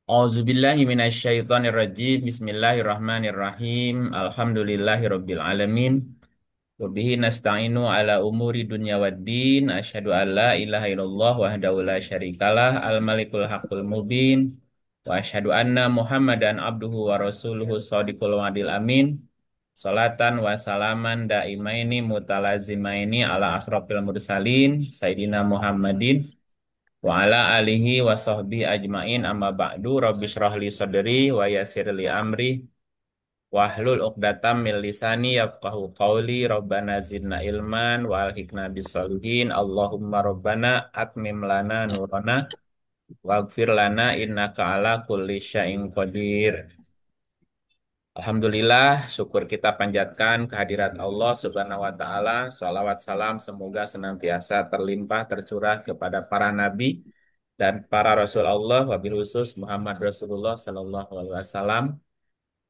A'udzubillahi minasyaitonirrajim. Bismillahirrahmanirrahim. Alhamdulillahirabbil alamin. Wa bihi nasta'inu ala umuri dunya waddin. Asyhadu an la ilaha illallah wahdahu la syarikalah al-malikul haqqul mubin. Wa asyhadu anna Muhammadan abduhu wa rasuluhu shadiqul wa'dil amin. Salatan wa salaman daimaini mutalazimaini ala asrofil mursalin Sayyidina Muhammadin wa ala alihi wa sahbihi ajmain amma ba'du rabbi shrah li sadri wa yassir li amri wahlul 'uqdatam min lisani yafqahu qawli rabbana zidna ilman wa alhiqna bis-solihin Allahumma rabbana atmim lana nurana waghfir lana innaka ala kulli syai'in qadir. Alhamdulillah, syukur kita panjatkan kehadirat Allah Subhanahu wa Ta'ala. Shalawat salam semoga senantiasa terlimpah tercurah kepada para nabi dan para Rasul Allah, wabil khusus Muhammad Rasulullah Sallallahu Alaihi Wasallam,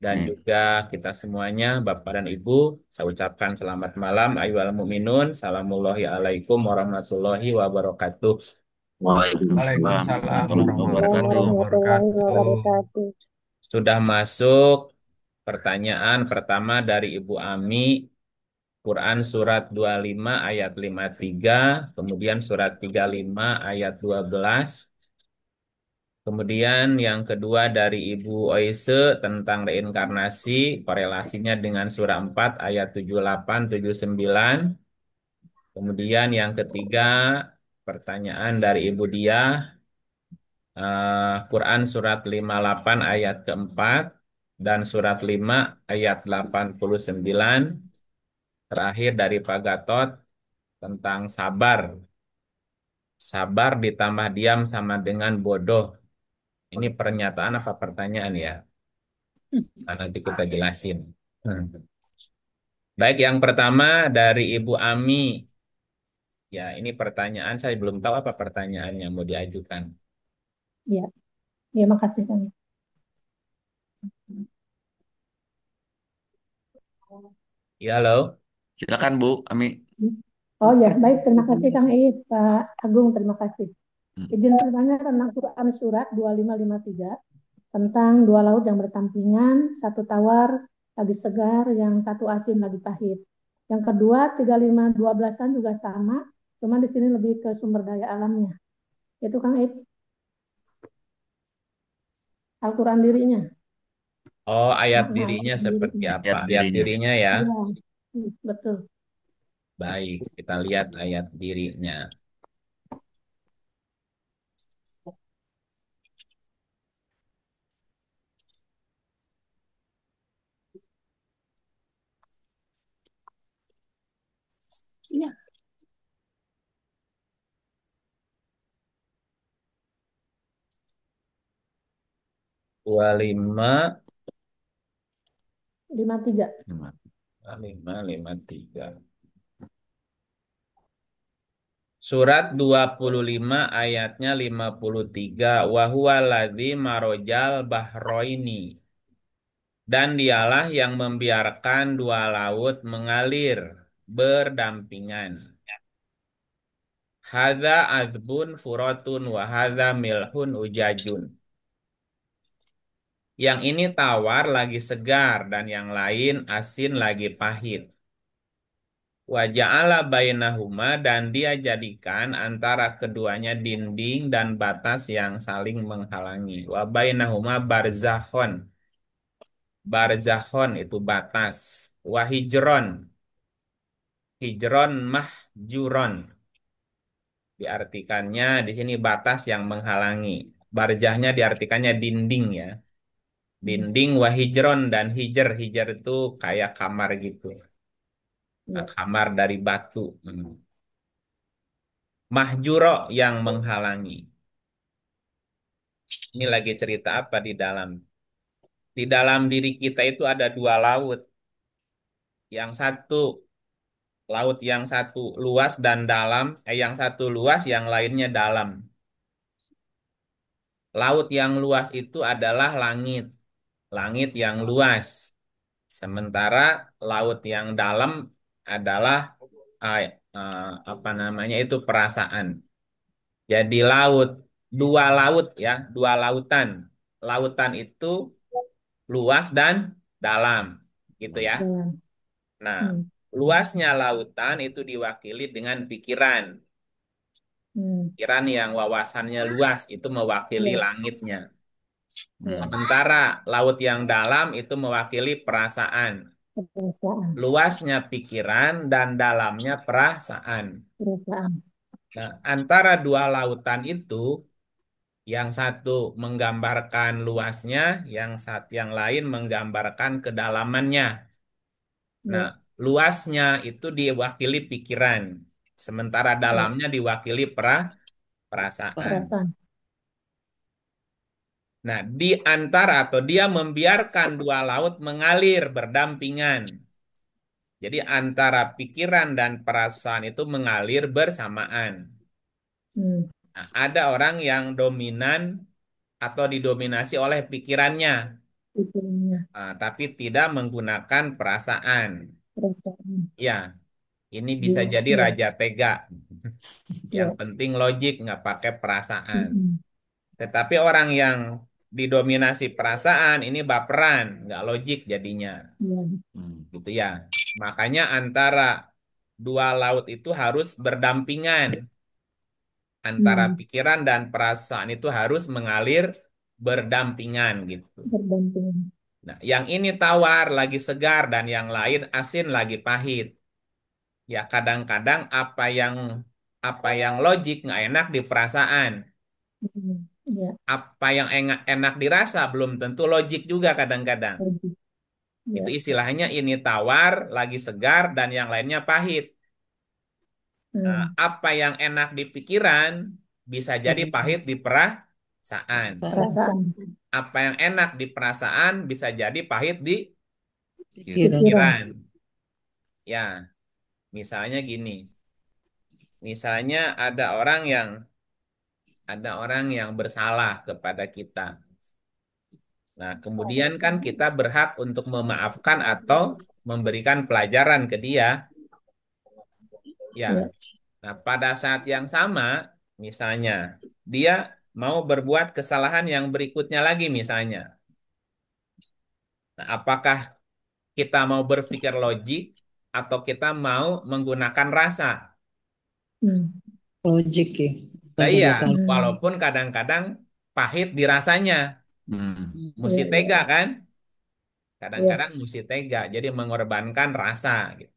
dan Hmm. juga kita semuanya, Bapak dan Ibu, saya ucapkan selamat malam, ayyuhal mu'minun, salamullahi alaikum warahmatullahi wabarakatuh. Waalaikumsalam Waalaikumsalam warahmatullahi Assalamualaikum warahmatullahi wabarakatuh. warahmatullahi wabarakatuh. wabarakatuh. Sudah masuk pertanyaan pertama dari Ibu Ami, Quran surat 25 ayat 53, kemudian surat 35 ayat 12. Kemudian yang kedua dari Ibu Oise tentang reinkarnasi, korelasinya dengan surah 4 ayat 78, 79. Kemudian yang ketiga, pertanyaan dari Ibu Dia, Quran surat 58 ayat keempat dan surat 5 ayat 89. Terakhir dari Pak Gatot tentang sabar. Sabar ditambah diam sama dengan bodoh. Ini pernyataan apa pertanyaan ya? Nah, nanti kita jelasin. Hmm. Baik, yang pertama dari Ibu Ami. Ya, ini pertanyaan saya belum tahu apa pertanyaan yang mau diajukan. Ya, ya makasih Kang. Ya, halo. Silakan Bu Ami. Oh ya, baik. Terima kasih Kang Iip, Pak Agung. Terima kasih. Hmm. Izin bertanya tentang Quran Surat 2553 tentang dua laut yang berdampingan, satu tawar lagi segar, yang satu asin lagi pahit. Yang kedua 3512-an juga sama, cuma di sini lebih ke sumber daya alamnya. Itu Kang Iip, Al-Quran dirinya. Oh, ayat Makna dirinya Al-Quran seperti dirinya. apa? Lihat Ayat dirinya. dirinya ya. Iya, betul. Baik, kita lihat ayat dirinya. Iya, 25, 53. 553. Surat 25 ayatnya 53. Wa huwa ladzi marojal bahroini. Dan dialah yang membiarkan dua laut mengalir berdampingan. Hadza adzbun furatun wa hadza milhun ujajun. Yang ini tawar lagi segar dan yang lain asin lagi pahit. Wa ja'ala bainahuma dan dia jadikan antara keduanya dinding dan batas yang saling menghalangi. Wa bainahuma barzakhon. Barzakhon itu batas. Wa hijron. Hijron mahjuron. Diartikannya di sini batas yang menghalangi. Barjahnya diartikannya dinding ya. Dinding wa hijron dan hijr. Hijr itu kayak kamar gitu. Nah, Iya. kamar dari batu. Mahjuro yang menghalangi. Ini lagi cerita apa di dalam? Di dalam diri kita itu ada dua laut. Yang satu, laut yang satu luas dan dalam. Yang satu luas, yang lainnya dalam. Laut yang luas itu adalah langit. Langit yang luas. Sementara laut yang dalam adalah eh, apa namanya itu perasaan. Jadi laut, dua laut ya, dua lautan. lautan itu luas dan dalam, gitu ya. Jalan. Nah, Hmm. luasnya lautan itu diwakili dengan pikiran. Hmm. Pikiran yang wawasannya luas itu mewakili Ya, langitnya. ya. Sementara laut yang dalam itu mewakili perasaan. Perasaan. Luasnya pikiran dan dalamnya perasaan. Perasaan. Nah, antara dua lautan itu, yang satu menggambarkan luasnya, yang lain menggambarkan kedalamannya. Nah, Ya, luasnya itu diwakili pikiran, sementara ya. dalamnya diwakili perasaan. Perasaan. Nah, di antara atau dia membiarkan dua laut mengalir berdampingan. Jadi antara pikiran dan perasaan itu mengalir bersamaan. Hmm. Nah, ada orang yang dominan atau didominasi oleh pikirannya, Pikirannya. tapi tidak menggunakan perasaan. Perasaan. Ya, ini bisa Dia. jadi Ya, raja tega. Yang ya. penting logik, nggak pakai perasaan. Hmm. Tetapi orang yang didominasi perasaan ini baperan, nggak logik jadinya. Ya. Gitu ya. Makanya antara dua laut itu harus berdampingan. Antara Hmm. pikiran dan perasaan itu harus mengalir berdampingan gitu. Berdampingan. Nah, yang ini tawar lagi segar dan yang lain asin lagi pahit. Ya kadang-kadang apa yang logik nggak enak di perasaan. Hmm. Ya. Apa yang enak dirasa belum tentu logik juga kadang-kadang. Lagi. Itu Ya. istilahnya ini tawar, lagi segar, dan yang lainnya pahit. Nah, Hmm. apa yang enak di pikiran bisa jadi pahit di perasaan. Perasaan. Apa yang enak di perasaan bisa jadi pahit di Pikiran. pikiran. Ya, misalnya gini. Misalnya ada orang yang bersalah kepada kita. Nah, kemudian kan kita berhak untuk memaafkan atau memberikan pelajaran ke dia. Ya, Ya. nah pada saat yang sama, misalnya dia mau berbuat kesalahan yang berikutnya lagi misalnya. Nah, apakah kita mau berpikir logik atau kita mau menggunakan rasa? Hmm. Logik ya, Nah, rasa iya, bakal. Hmm. walaupun kadang-kadang pahit dirasanya, Hmm. mesti Ya, tega ya. kan? Ya. Kadang-kadang mesti tega, jadi mengorbankan rasa gitu.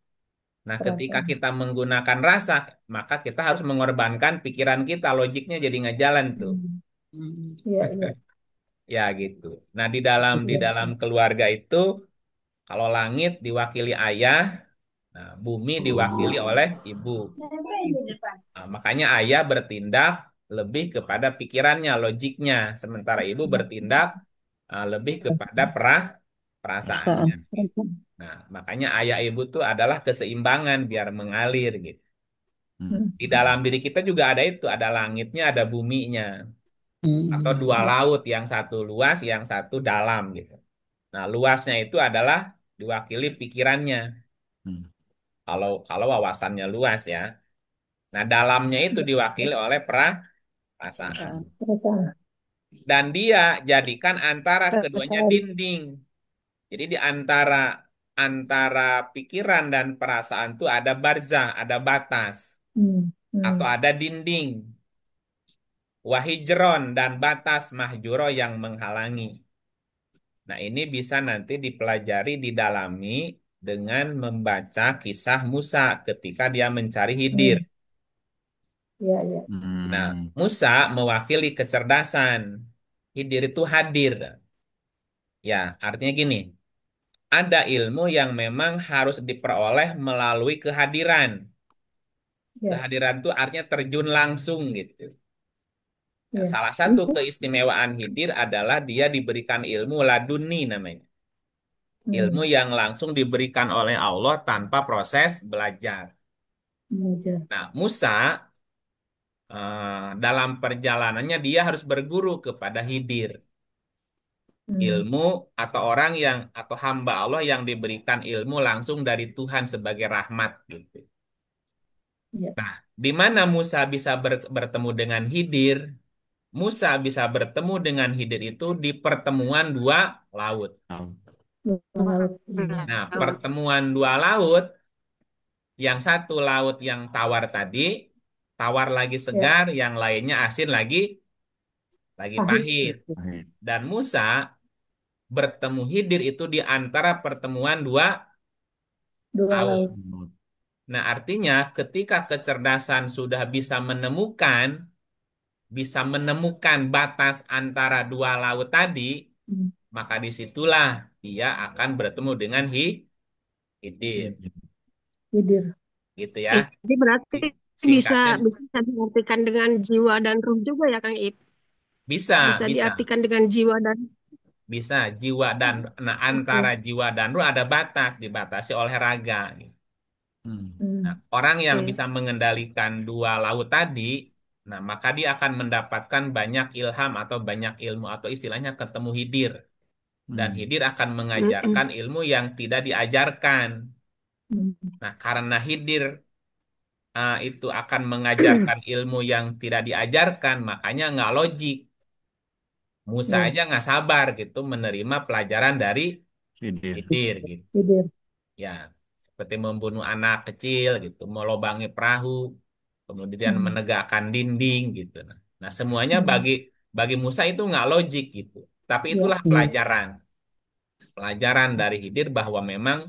Nah, ketika Perasaan. kita menggunakan rasa, maka kita harus mengorbankan pikiran kita, logiknya jadi nggak jalan tuh. Hmm. Hmm. Ya, ya. Ya gitu. Nah, di Ya. dalam keluarga itu kalau langit diwakili ayah, nah, bumi diwakili oleh ibu. Nah, makanya ayah bertindak lebih kepada pikirannya, logiknya, sementara ibu bertindak lebih kepada Perasaan. perasaannya. Perasaan. Nah, makanya ayah ibu tuh adalah keseimbangan biar mengalir gitu. Hmm. Hmm. Di dalam diri kita juga ada itu, ada langitnya, ada buminya, atau Hmm. dua laut, yang satu luas, yang satu dalam gitu. Nah, luasnya itu adalah diwakili pikirannya. Hmm. Kalau kalau wawasannya luas ya. Nah, dalamnya itu diwakili oleh perasaan. Perasaan. Perasaan. Dan dia jadikan antara keduanya Perasaan. dinding. Jadi di antara antara pikiran dan perasaan itu ada barzah, ada batas Hmm. atau Hmm. ada dinding, wahijron dan batas mahjuro yang menghalangi. Nah, ini bisa nanti dipelajari, didalami dengan membaca kisah Musa ketika dia mencari Hidir. Hmm. Ya, ya. Nah, Hmm. Musa mewakili kecerdasan. Hidir itu hadir. Ya, artinya gini, ada ilmu yang memang harus diperoleh melalui kehadiran. Ya, Kehadiran itu artinya terjun langsung gitu. Nah, ya. salah satu keistimewaan Hidir adalah dia diberikan ilmu laduni namanya. Ilmu Hmm. yang langsung diberikan oleh Allah tanpa proses belajar. Belajar. Nah, Musa dalam perjalanannya dia harus berguru kepada Hidir. Hmm. Ilmu atau orang yang atau hamba Allah yang diberikan ilmu langsung dari Tuhan sebagai rahmat gitu. Ya. Nah, di mana Musa bisa bertemu dengan Hidir? Musa bisa bertemu dengan Khidir itu di pertemuan dua laut. Tahu. Laut. Iya. Nah, pertemuan dua laut, yang satu laut yang tawar tadi, tawar lagi Ya, segar, yang lainnya asin lagi pahit. pahit. Baik. Dan Musa bertemu Khidir itu di antara pertemuan dua Dua laut. laut. Nah, artinya ketika kecerdasan sudah bisa menemukan batas antara dua laut tadi, Hmm. maka disitulah dia akan bertemu dengan Khidir, Hidir. gitu ya. Jadi berarti bisa Singkatnya bisa diartikan dengan jiwa dan ruh juga ya Kang Ip. bisa, Bisa bisa, diartikan dengan jiwa dan bisa jiwa dan nah antara oke. jiwa dan ruh ada batas, dibatasi oleh raga. Hmm. Nah, Hmm. orang yang Oke. bisa mengendalikan dua laut tadi, nah maka dia akan mendapatkan banyak ilham atau banyak ilmu atau istilahnya ketemu Khidir. Dan Hmm. Khidir akan mengajarkan Mm-mm. ilmu yang tidak diajarkan. Hmm. Nah, karena Khidir itu akan mengajarkan ilmu yang tidak diajarkan, makanya nggak logik. Musa Ya, aja nggak sabar gitu menerima pelajaran dari Hidir. Khidir gitu. hidir. Ya, seperti membunuh anak kecil gitu, melobangi perahu, kemudian Hmm. menegakkan dinding gitu. Nah, semuanya Hmm. bagi bagi Musa itu nggak logik gitu. Tapi Ya, itulah pelajaran, pelajaran dari Khidir bahwa memang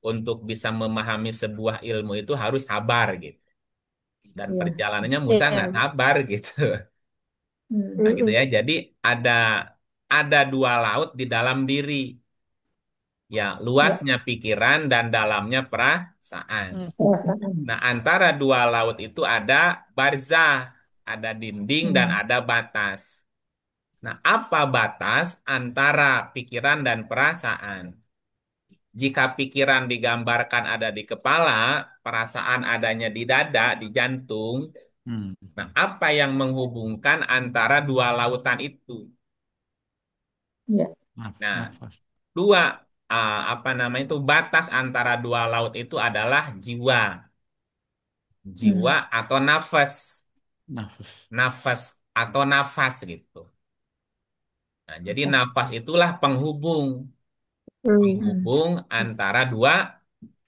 untuk bisa memahami sebuah ilmu itu harus sabar gitu. Dan ya. perjalanannya Musa nggak Iya. sabar gitu. Hmm. Nah, gitu Mm-mm. ya. Jadi ada ada dua laut di dalam diri. Ya, Ya, luasnya pikiran dan dalamnya perasaan. perasaan. Nah, antara dua laut itu ada barzah, ada dinding dan Hmm. ada batas. Nah, apa batas antara pikiran dan perasaan? Jika pikiran digambarkan ada di kepala, perasaan adanya di dada, di jantung. Hmm. Nah, apa yang menghubungkan antara dua lautan itu? Ya. Nah, Nafas. dua apa namanya itu batas antara dua laut itu adalah jiwa, jiwa Hmm. atau nafas, Nafas. nafas atau nafas gitu. Nah, jadi Pas. nafas itulah penghubung, Hmm. Hmm. penghubung antara dua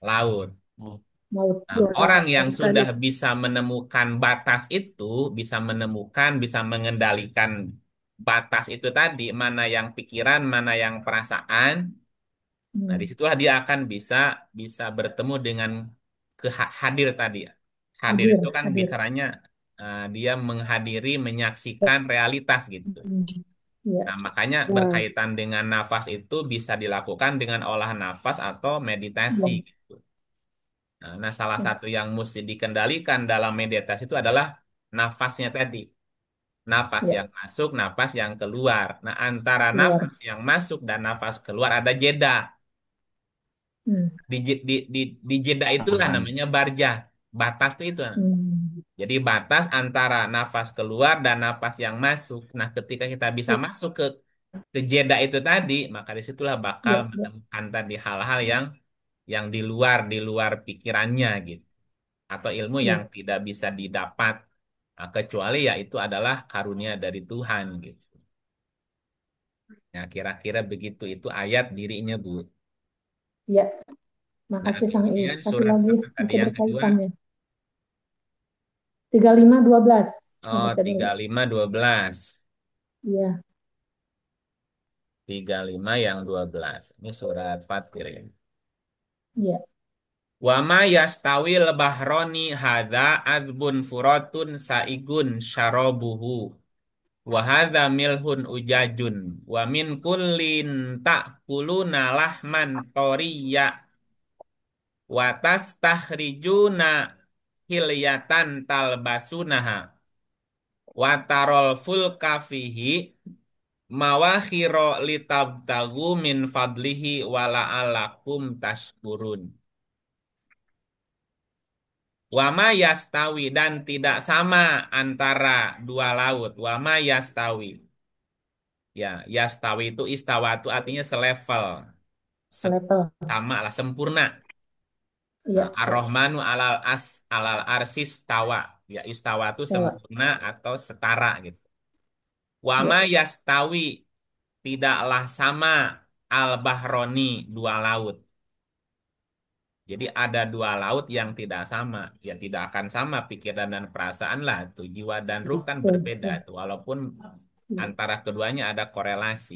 laut. Oh. Laut. Nah, Dua orang yang tadi. sudah bisa menemukan batas itu, bisa menemukan, bisa mengendalikan batas itu tadi, mana yang pikiran, mana yang perasaan. Nah, Hmm. disitulah dia akan bisa bisa bertemu dengan hadir tadi. Hadir Hadir. itu kan Hadir. bicaranya dia menghadiri, menyaksikan realitas gitu. Hmm. Ya. Nah, makanya Ya. berkaitan dengan nafas itu bisa dilakukan dengan olah nafas atau meditasi Ya. gitu. Nah, salah Ya. satu yang mesti dikendalikan dalam meditasi itu adalah nafasnya tadi. Nafas Ya. yang masuk, nafas yang keluar. Nah, antara nafas Keluar. yang masuk dan nafas keluar ada jeda. Hmm. Di jeda itulah Tahan. namanya barja. Batas itu. Hmm. Jadi batas antara nafas keluar dan nafas yang masuk. Nah, ketika kita bisa Ya. masuk ke jeda itu tadi, maka disitulah bakal Ya. Ya. menemukan tadi hal-hal yang di luar pikirannya gitu. Atau ilmu yang Ya. tidak bisa didapat kecuali ya itu adalah karunia dari Tuhan gitu. Ya, kira-kira begitu itu ayat dirinya, Bu. Ya. Nah, Makasih Kang I. kemudian Satu surat lagi apa tadi masih yang kedua? berkaitan ya. 35:12. Saya Oh, baca dulu. 35:12. Iya. 35 yang 12. Ini surat Fatir ya. Iya. Wa ma yastawil bahroni hadza adzbun furatun saigun syarabuhu wa hadza milhun ujajun wa min kullin ta'kuluna lahman toriya wa tastakhrijuna hilyatan talbasunaha wa tarol fulka fihi mawakhiro litabtagu min fadlihi wa la'alakum tashkurun. Wama yastawi dan tidak sama antara dua laut. Wama yastawi. Ya, yastawi itu istawa itu artinya selevel. Level. Sama lah, sempurna. Iya. Ar-Rahmanu alal arsis tawa. Ya, istawa itu Tawa. sempurna atau setara gitu. Wama Ya. yastawi, tidaklah sama al-bahroni, dua laut. Jadi ada dua laut yang tidak sama. Ya tidak akan sama pikiran dan perasaan lah. Tuh, jiwa dan ruh kan Betul, berbeda. betul. Tuh, walaupun Ya. antara keduanya ada korelasi.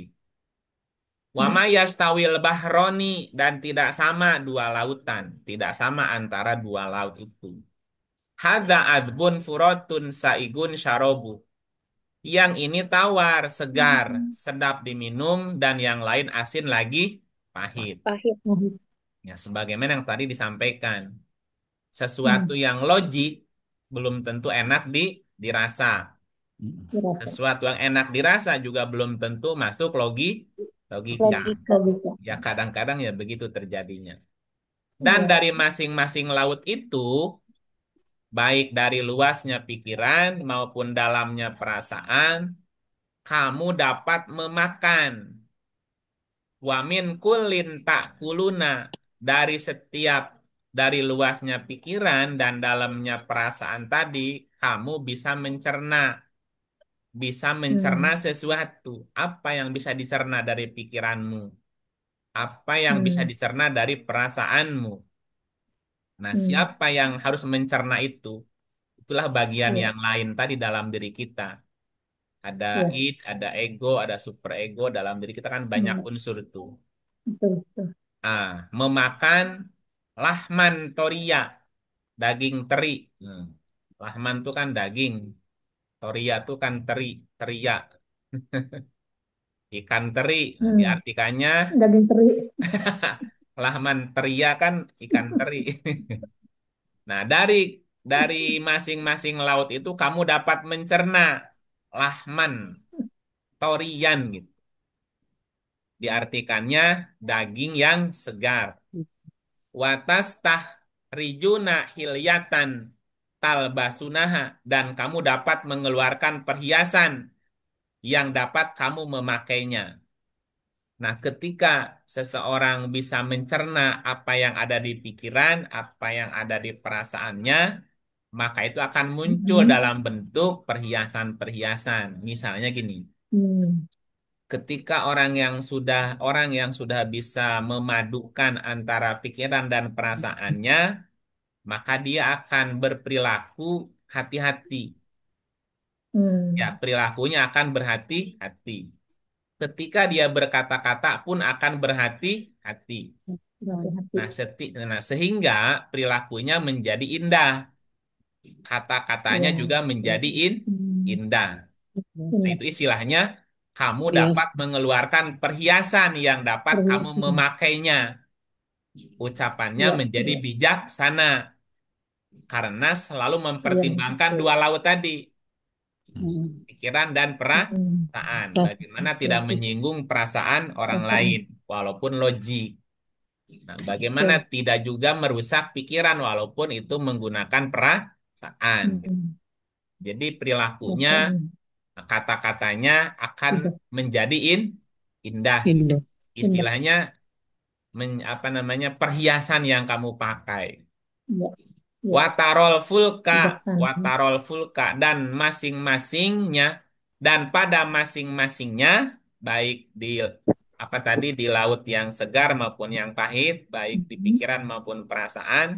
Wama Ya. yastawil bahroni, dan tidak sama dua lautan. Tidak sama antara dua laut itu. Hada adbun furotun saigun syarobu. Yang ini tawar, segar, sedap diminum, dan yang lain asin lagi, pahit. Pahit. Nah, Ya, sebagaimana yang tadi disampaikan. Sesuatu hmm, yang logik belum tentu enak dirasa. Mm. dirasa. Sesuatu yang enak dirasa juga belum tentu masuk logika. Logika. Logika. Ya kadang-kadang ya begitu terjadinya. Dan Ya. dari masing-masing laut itu, baik dari luasnya pikiran maupun dalamnya perasaan, kamu dapat memakan. Wamin kulin tak kuluna, dari setiap, dari luasnya pikiran dan dalamnya perasaan tadi, kamu bisa mencerna Hmm, sesuatu. Apa yang bisa dicerna dari pikiranmu? Apa yang bisa hmm, dicerna dari perasaanmu? Nah, hmm. siapa yang harus mencerna itu? Itulah bagian Ya. yang lain tadi dalam diri kita. Ada Ya. id, ada ego, ada superego. Dalam diri kita kan banyak Hmm. unsur tuh. Betul, betul. Memakan lahman toria, daging teri. Hmm. Lahman tuh kan daging, toria tuh kan teria. Ikan teri. Nah, Hmm. diartikannya Daging teri. lahman teria kan ikan teri. Nah, dari masing-masing laut itu kamu dapat mencerna lahman torian gitu. Diartikannya daging yang segar. Watas tahrijuna hilyatan talbasunaha, dan kamu dapat mengeluarkan perhiasan yang dapat kamu memakainya. Nah, ketika seseorang bisa mencerna apa yang ada di pikiran, apa yang ada di perasaannya, maka itu akan muncul Hmm. dalam bentuk perhiasan-perhiasan. Misalnya gini, Hmm. ketika orang yang sudah bisa memadukan antara pikiran dan perasaannya, maka dia akan berperilaku hati-hati. Ya, Hmm. perilakunya akan berhati-hati. Ketika dia berkata-kata pun akan berhati-hati. Berhati-hati. Nah, sehingga perilakunya menjadi indah. Kata-katanya Ya. juga menjadi Hmm. indah. Nah, Ini itu istilahnya kamu Iya. dapat mengeluarkan perhiasan yang dapat kamu perhiasan. memakainya. Ucapannya Ya. menjadi Ya. bijaksana karena selalu Iya. mempertimbangkan Betul. dua laut tadi, Mm. pikiran dan Hmm. perasaan. Pas. Bagaimana tidak Basis menyinggung perasaan orang lain, perasaan. walaupun logik. Nah, bagaimana Betul. tidak juga merusak pikiran, walaupun itu menggunakan perasaan. Hmm. Jadi perilakunya, Perasaan. kata-katanya akan Tidak. menjadi indah. Indah. Indah. Istilahnya apa namanya, perhiasan yang kamu pakai. Ya. Ya. Watarol fulka, Bijaksana. watarol fulka, dan masing-masingnya, dan pada masing-masingnya, baik di apa tadi, di laut yang segar maupun yang pahit, baik di Hmm. pikiran maupun perasaan,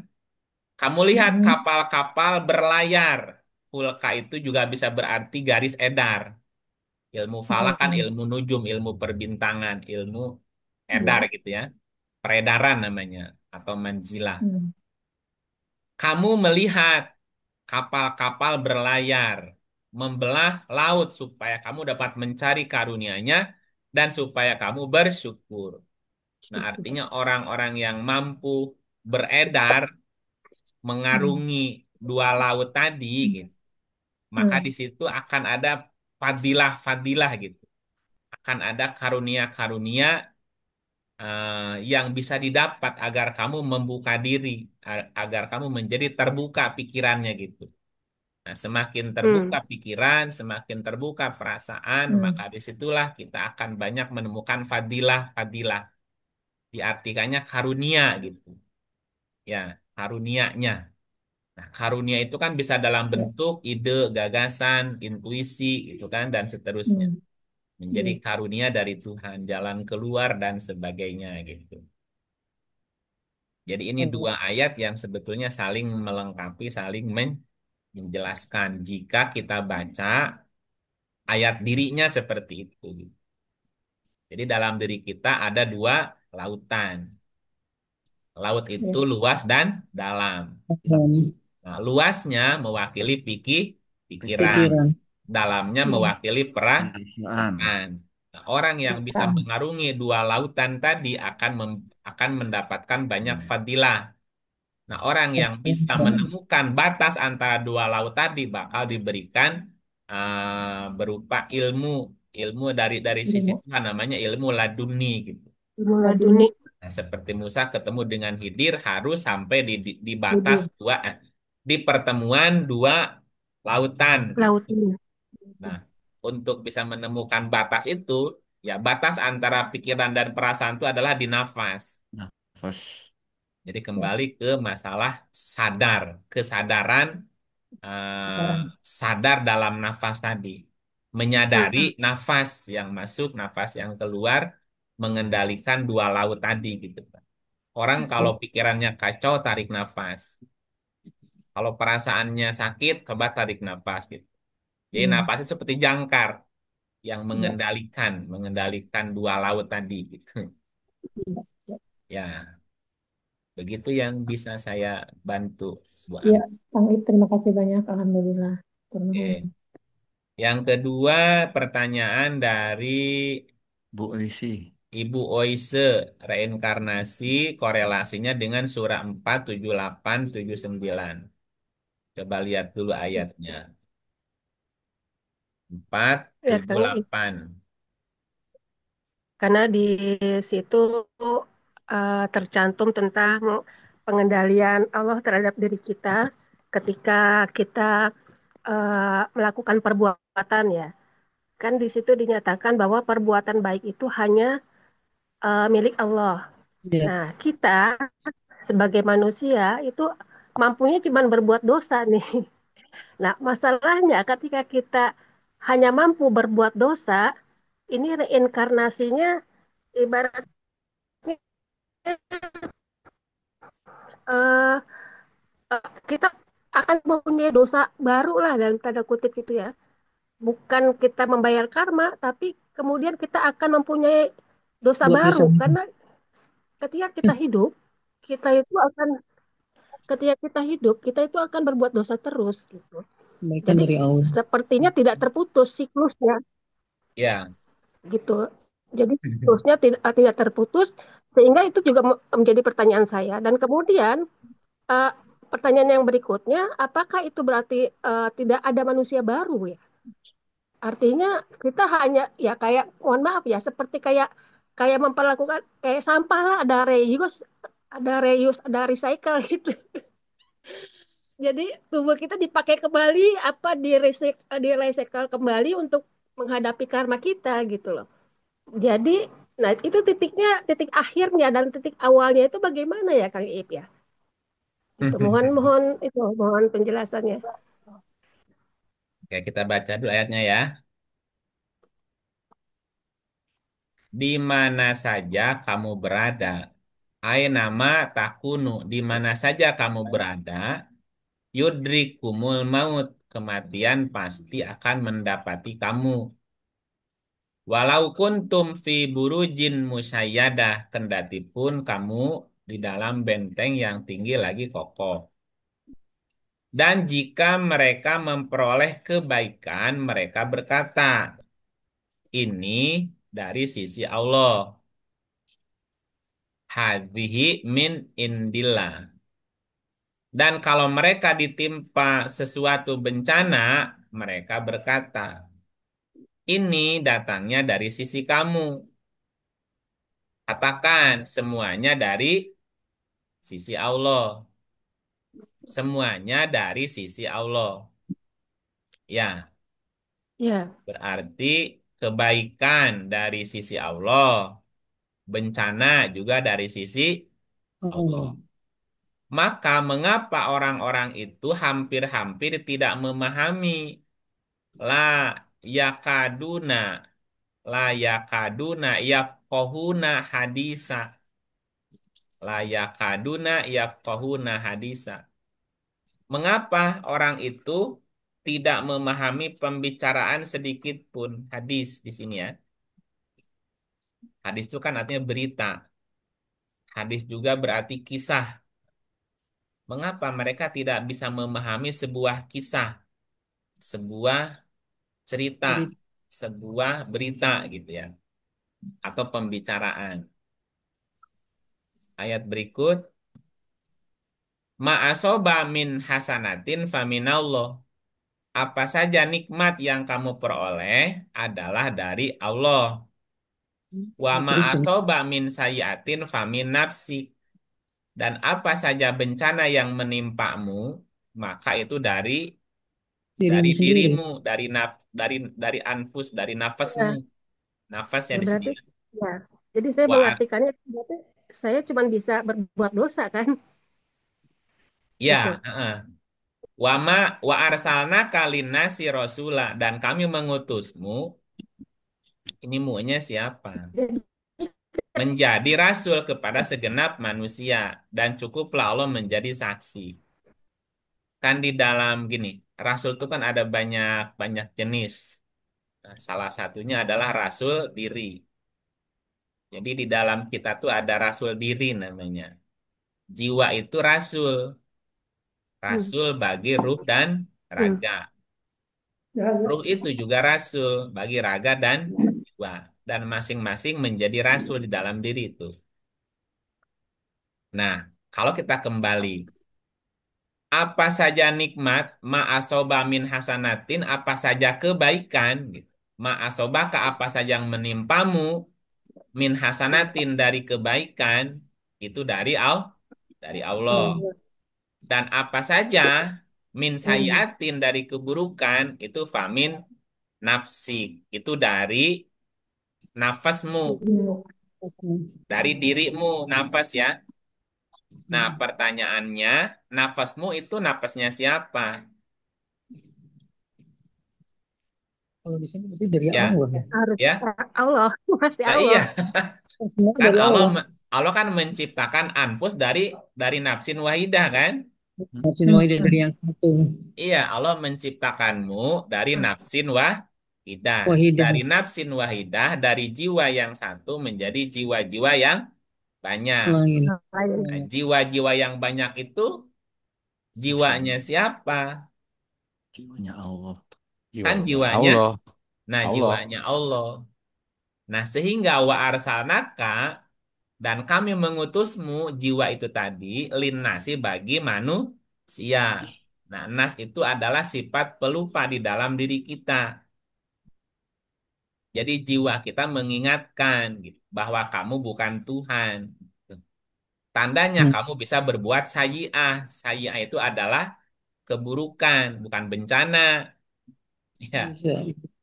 kamu lihat Hmm. kapal-kapal berlayar. Fulka itu juga bisa berarti garis edar. Ilmu falak kan Hmm. ilmu nujum, ilmu perbintangan, ilmu edar Ya. gitu ya. Peredaran namanya, atau manzilah. Hmm. Kamu melihat kapal-kapal berlayar, membelah laut supaya kamu dapat mencari karunia-Nya dan supaya kamu bersyukur. Nah, Syukur. artinya orang-orang yang mampu beredar, Hmm. mengarungi dua laut tadi, gitu, maka di Hmm. situ akan ada fadilah-fadilah gitu. Akan ada karunia-karunia yang bisa didapat agar kamu membuka diri, agar kamu menjadi terbuka pikirannya gitu. Nah, semakin terbuka Hmm. pikiran, semakin terbuka perasaan, maka Hmm. disitulah kita akan banyak menemukan fadilah-fadilah. Diartikannya karunia gitu. Ya, karunianya. Nah, karunia itu kan bisa dalam Ya. bentuk ide, gagasan, intuisi, gitu kan, dan seterusnya. Hmm. Menjadi Iya. karunia dari Tuhan, jalan keluar dan sebagainya, gitu. Jadi ini dua Oh, ayat yang sebetulnya saling melengkapi, saling menjelaskan. Jika kita baca ayat dirinya seperti itu, gitu. Jadi dalam diri kita ada dua lautan. Laut itu Ya. luas dan dalam. paham. Nah, luasnya mewakili pikiran, Pikiran. dalamnya Hmm. mewakili Perasaan. perasaan. Nah, orang yang bisa Perasaan. mengarungi dua lautan tadi akan mendapatkan banyak fadilah. Nah, orang yang bisa menemukan batas antara dua laut tadi bakal diberikan berupa ilmu, ilmu dari sisi Ilmu. Tuhan namanya ilmu laduni gitu. Ilmu Laduni. laduni. Nah, seperti Musa ketemu dengan Khidir harus sampai di batas Jadi di pertemuan dua lautan gitu. laut ini. Nah, untuk bisa menemukan batas itu, ya batas antara pikiran dan perasaan itu adalah di nafas. Nafas. Jadi Ya. kembali ke masalah sadar, kesadaran, eh, Sekarang. sadar dalam nafas tadi. Menyadari Mm-mm. nafas yang masuk, nafas yang keluar, mengendalikan dua laut tadi gitu. Orang kalau Oke. pikirannya kacau, tarik nafas. Kalau perasaannya sakit, coba tarik nafas gitu. Jadi Hmm. nafas itu seperti jangkar yang Ya. mengendalikan dua laut tadi gitu. Ya. Ya. Ya, begitu yang bisa saya bantu, Bu Ya. Am. Kang Ip, terima kasih banyak. Alhamdulillah. Turnuhun. Oke. Yang kedua, pertanyaan dari Bu Oisi. Ibu Oise, reinkarnasi korelasinya dengan surah 4, 7, 8, 7, 9. Coba lihat dulu ayatnya. 4, Ya 7, Kang Ip. 8. Karena di situ tercantum tentang pengendalian Allah terhadap diri kita ketika kita melakukan perbuatan ya. Kan di situ dinyatakan bahwa perbuatan baik itu hanya milik Allah. Iya. Nah, kita sebagai manusia itu mampunya cuma berbuat dosa nih. Nah, masalahnya ketika kita hanya mampu berbuat dosa, ini reinkarnasinya ibaratnya eh, kita akan mempunyai dosa baru lah dalam tanda kutip gitu ya. Bukan kita membayar karma, tapi kemudian kita akan mempunyai dosa Buat dosa. baru karena ketika kita hidup, kita itu akan ketika kita hidup, kita itu akan berbuat dosa terus gitu. Kebaikan Jadi dari Allah. sepertinya tidak terputus siklusnya Ya. gitu. Jadi siklusnya tidak terputus sehingga itu juga menjadi pertanyaan saya. Dan kemudian eh, pertanyaan yang berikutnya, apakah itu berarti tidak ada manusia baru ya? Artinya kita hanya ya kayak mohon maaf ya seperti kayak kayak memperlakukan kayak sampah lah ada reuse, ada recycle gitu. Jadi tubuh kita dipakai kembali apa di recycle kembali untuk menghadapi karma kita gitu loh. Jadi nah itu titik akhirnya dan titik awalnya itu bagaimana ya Kang Ip ya? Itu mohon mohon itu mohon penjelasannya. Oke, kita baca dulu ayatnya ya. Di mana saja kamu berada, nama takunu, di mana saja kamu berada, yudrikumul maut, kematian pasti akan mendapati kamu. Walau kuntum fi burujin musayyadah, kendati pun kamu di dalam benteng yang tinggi lagi kokoh. Dan jika mereka memperoleh kebaikan, mereka berkata, ini dari sisi Allah. Hadhihi min indillah. Dan kalau mereka ditimpa sesuatu bencana, mereka berkata, ini datangnya dari sisi kamu. Katakan semuanya dari sisi Allah. Semuanya dari sisi Allah. Ya, Ya, berarti kebaikan dari sisi Allah. Bencana juga dari sisi Allah. Allah. Maka mengapa orang-orang itu hampir-hampir tidak memahami la yakaduna la yakaduna yafqahuna hadisa la yakaduna yafqahuna hadisa. Mengapa orang itu tidak memahami pembicaraan sedikit pun hadis di sini ya. Hadis itu kan artinya berita. Hadis juga berarti kisah. Mengapa mereka tidak bisa memahami sebuah kisah, sebuah cerita, Cerita. sebuah berita gitu ya, atau pembicaraan. Ayat berikut, ma'asoba min hasanatin faminallah. Apa saja nikmat yang kamu peroleh adalah dari Allah. Wa Terusin. ma'asoba min sayiatin famin nafsi. Dan apa saja bencana yang menimpamu, maka itu dari Dirimu sendiri. dirimu, dari anfus, dari nafasmu. Ya, Nafasnya ya di sini. berarti ya. Jadi saya Wa mengartikannya berarti saya cuma bisa berbuat dosa kan? ya, Gitu. heeh. Wa arsalna kalinasi rasula dan kami mengutusmu. Ini mu'nya siapa? Jadi Menjadi rasul kepada segenap manusia dan cukuplah Allah menjadi saksi. Kan di dalam gini, rasul itu kan ada banyak banyak jenis. Nah, salah satunya adalah rasul diri. Jadi di dalam kita tuh ada rasul diri namanya. Jiwa itu rasul, hmm, rasul bagi ruh dan hmm. raga. Ruh itu juga rasul bagi raga dan jiwa. Dan masing-masing menjadi rasul di dalam diri itu. Nah, kalau kita kembali, apa saja nikmat, ma'asoba min hasanatin, apa saja kebaikan, gitu. Ma'asoba ke apa saja yang menimpamu, min hasanatin dari kebaikan, itu dari Allah. Hmm, Dan apa saja, min hmm. sayiatin dari keburukan, itu famin nafsi. Itu dari nafasmu, dari dirimu, nafas ya. Nah, pertanyaannya, nafasmu itu nafasnya siapa? Kalau di sini berarti dari Ya, Allah ya. Harus ya. Allah, pasti Nah, Allah. iya. Semua Kan dari Allah Allah. Allah kan menciptakan anfus dari nafsin wahidah kan? Nafsin wahidah dari yang satu. Iya, Allah menciptakanmu dari nafsin wahidah. Wahidah. Dari nafsin wahidah, dari jiwa yang satu menjadi jiwa-jiwa yang banyak. Lain. Lain. Nah, jiwa-jiwa yang banyak itu jiwanya siapa? Jiwanya Allah. Kan Jiwa jiwanya, Allah, nah Allah. jiwanya Allah. Nah, sehingga wa arsalnaka dan kami mengutusmu jiwa itu tadi linnasi bagi manusia. Nah, nas itu adalah sifat pelupa di dalam diri kita. Jadi jiwa kita mengingatkan gitu, bahwa kamu bukan Tuhan. Tandanya Hmm. kamu bisa berbuat sayyi'ah. Sayyi'ah itu adalah keburukan, bukan bencana. Ya. Bisa.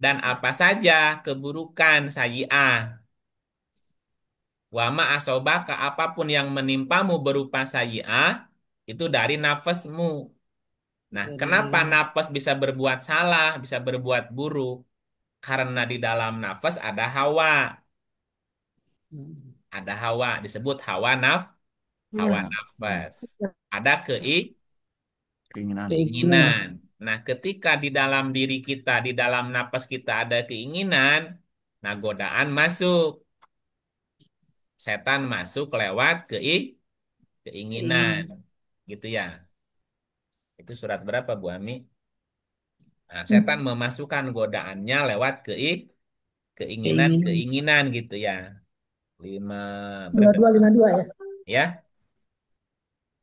Dan apa saja keburukan sayyi'ah. Wama asobaka apapun yang menimpamu berupa sayyi'ah itu dari nafasmu. Nah, Dari kenapa nafas bisa berbuat salah, bisa berbuat buruk? Karena di dalam nafas ada hawa. hmm, Ada hawa, disebut hawa Ya. nafas. Ada keinginan. keinginan. Nah, ketika di dalam diri kita, di dalam napas kita ada keinginan, nah godaan masuk. Setan masuk lewat keinginan. Keinginan. Gitu ya. Itu surat berapa, Bu Ami? Nah, setan Hmm. memasukkan godaannya lewat Keinginan. keinginan gitu ya. Lima Dua berapa? dua lima dua ya. Ya.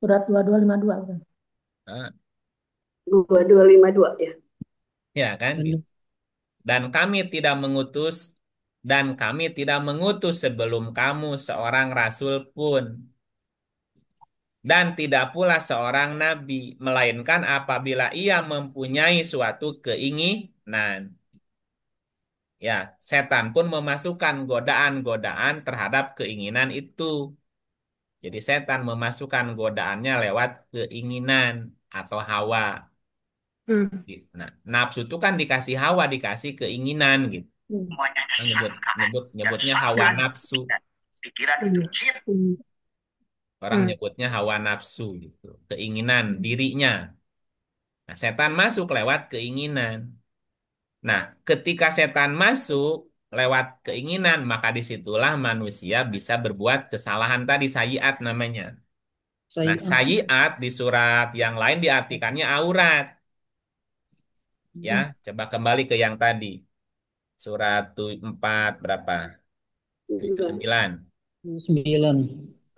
Surat 2252 bukan? Nah, 2252 ya. ya kan? Benar. Dan kami tidak mengutus dan kami tidak mengutus sebelum kamu seorang rasul pun dan tidak pula seorang nabi melainkan apabila ia mempunyai suatu keinginan. Ya, setan pun memasukkan godaan-godaan terhadap keinginan itu. Jadi setan memasukkan godaannya lewat keinginan atau hawa. Hmm. Gitu. Nah, nafsu itu kan dikasih hawa, dikasih keinginan gitu. Hmm. Nah, nyebutnya hawa nafsu. Hmm. Hmm. Orang Hmm. nyebutnya hawa nafsu gitu. Keinginan dirinya. Nah, setan masuk lewat keinginan. Nah, ketika setan masuk lewat keinginan, maka disitulah manusia bisa berbuat kesalahan tadi, sayiat namanya. Nah, Sayiat. sayiat di surat yang lain diartikannya aurat. Ya, coba kembali ke yang tadi. Surat 4 berapa? 79. 9.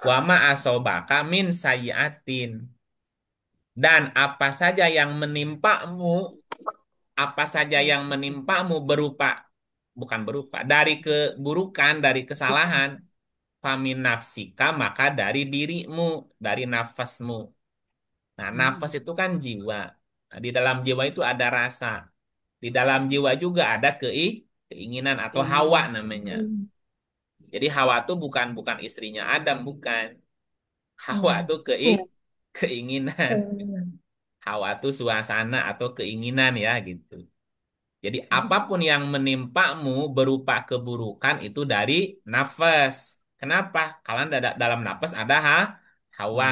Wa ma asobaka min sayiatin. Dan apa saja yang menimpamu, apa saja yang menimpamu berupa, bukan berupa, dari keburukan, dari kesalahan, famin nafsika, maka dari dirimu, dari nafasmu. Nah, nafas itu kan jiwa. Nah, di dalam jiwa itu ada rasa. Di dalam jiwa juga ada keinginan atau hawa Keinginan. namanya. Hmm. Jadi Hawa itu bukan istrinya Adam, bukan. Hawa Hmm. itu Ya. keinginan. Keinginan. Hawa itu suasana atau keinginan ya gitu. Jadi Hmm. apapun yang menimpamu berupa keburukan itu dari nafas. Kenapa? Kalau dalam nafas ada hawa Hawa.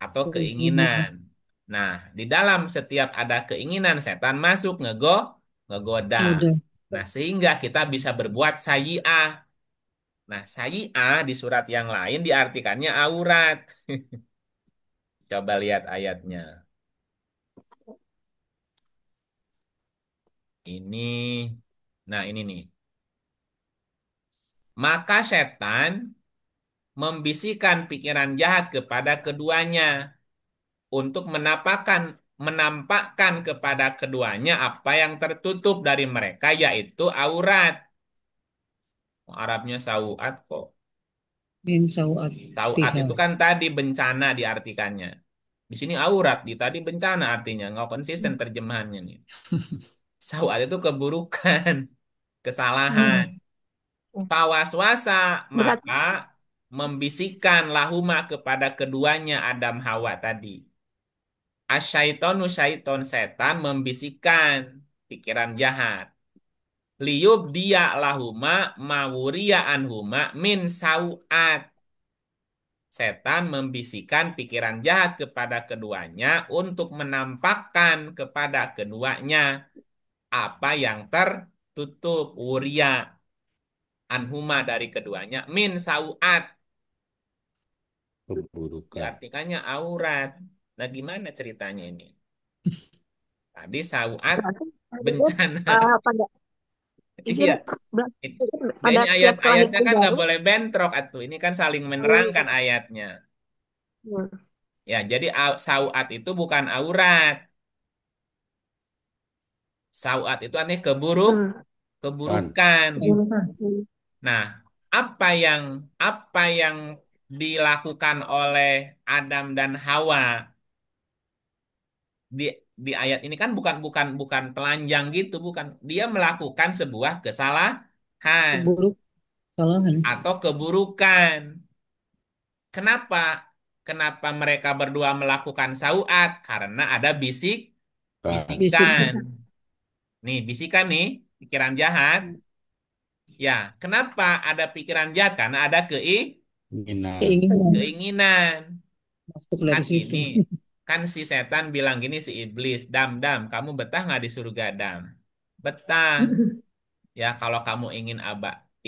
atau Keinginan. keinginan. Nah, di dalam setiap ada keinginan setan masuk ngegoda. Udah. Nah, sehingga kita bisa berbuat sayyi'ah. Nah, sayyi'ah di surat yang lain diartikannya aurat. Coba lihat ayatnya. Ini, nah ini nih. Maka setan membisikkan pikiran jahat kepada keduanya untuk menampakkan kepada keduanya apa yang tertutup dari mereka yaitu aurat. Arabnya sauat kok. Min sauat Sauat tiha. itu kan tadi bencana diartikannya. Di sini aurat, di tadi bencana artinya. Nggak konsisten terjemahannya nih. Sauat itu keburukan, kesalahan. Hmm. Pawaswasa, Berarti maka membisikkan lahuma kepada keduanya Adam Hawa tadi. Asyaitonu syaiton setan membisikkan pikiran jahat. Liub dia lahuma mawuria anhuma min sauat. Setan membisikkan pikiran jahat kepada keduanya untuk menampakkan kepada keduanya apa yang tertutup wuria anhuma dari keduanya min sauat Keburukan. diartikannya aurat. Nah, gimana ceritanya ini? Tadi sauat berarti bencana. pada izin Iya. berarti Ya, pada ini tiap ayatnya kelahiran kan nggak baru. boleh bentrok atuh. Ini kan saling menerangkan Hmm. ayatnya. Hmm. Ya, jadi sauat itu bukan aurat. Sauat itu artinya Hmm. Kan. keburukan. Keburukan. Hmm. Nah, apa yang dilakukan oleh Adam dan Hawa di di ayat ini kan bukan bukan bukan telanjang gitu, bukan. Dia melakukan sebuah kesalahan Keburuk. Kesalahan. atau keburukan. Kenapa? Kenapa mereka berdua melakukan sauat? Karena ada Kan. Bisik. bisikan. Nih, bisikan nih, pikiran jahat. Ya, kenapa ada pikiran jahat? Karena ada Keinginan. Keinginan. keinginan. Masuk Kan dari situ. gini, kan si setan bilang gini si iblis, Dam, Dam, kamu betah nggak di surga, Dam? Betah. Ya, kalau kamu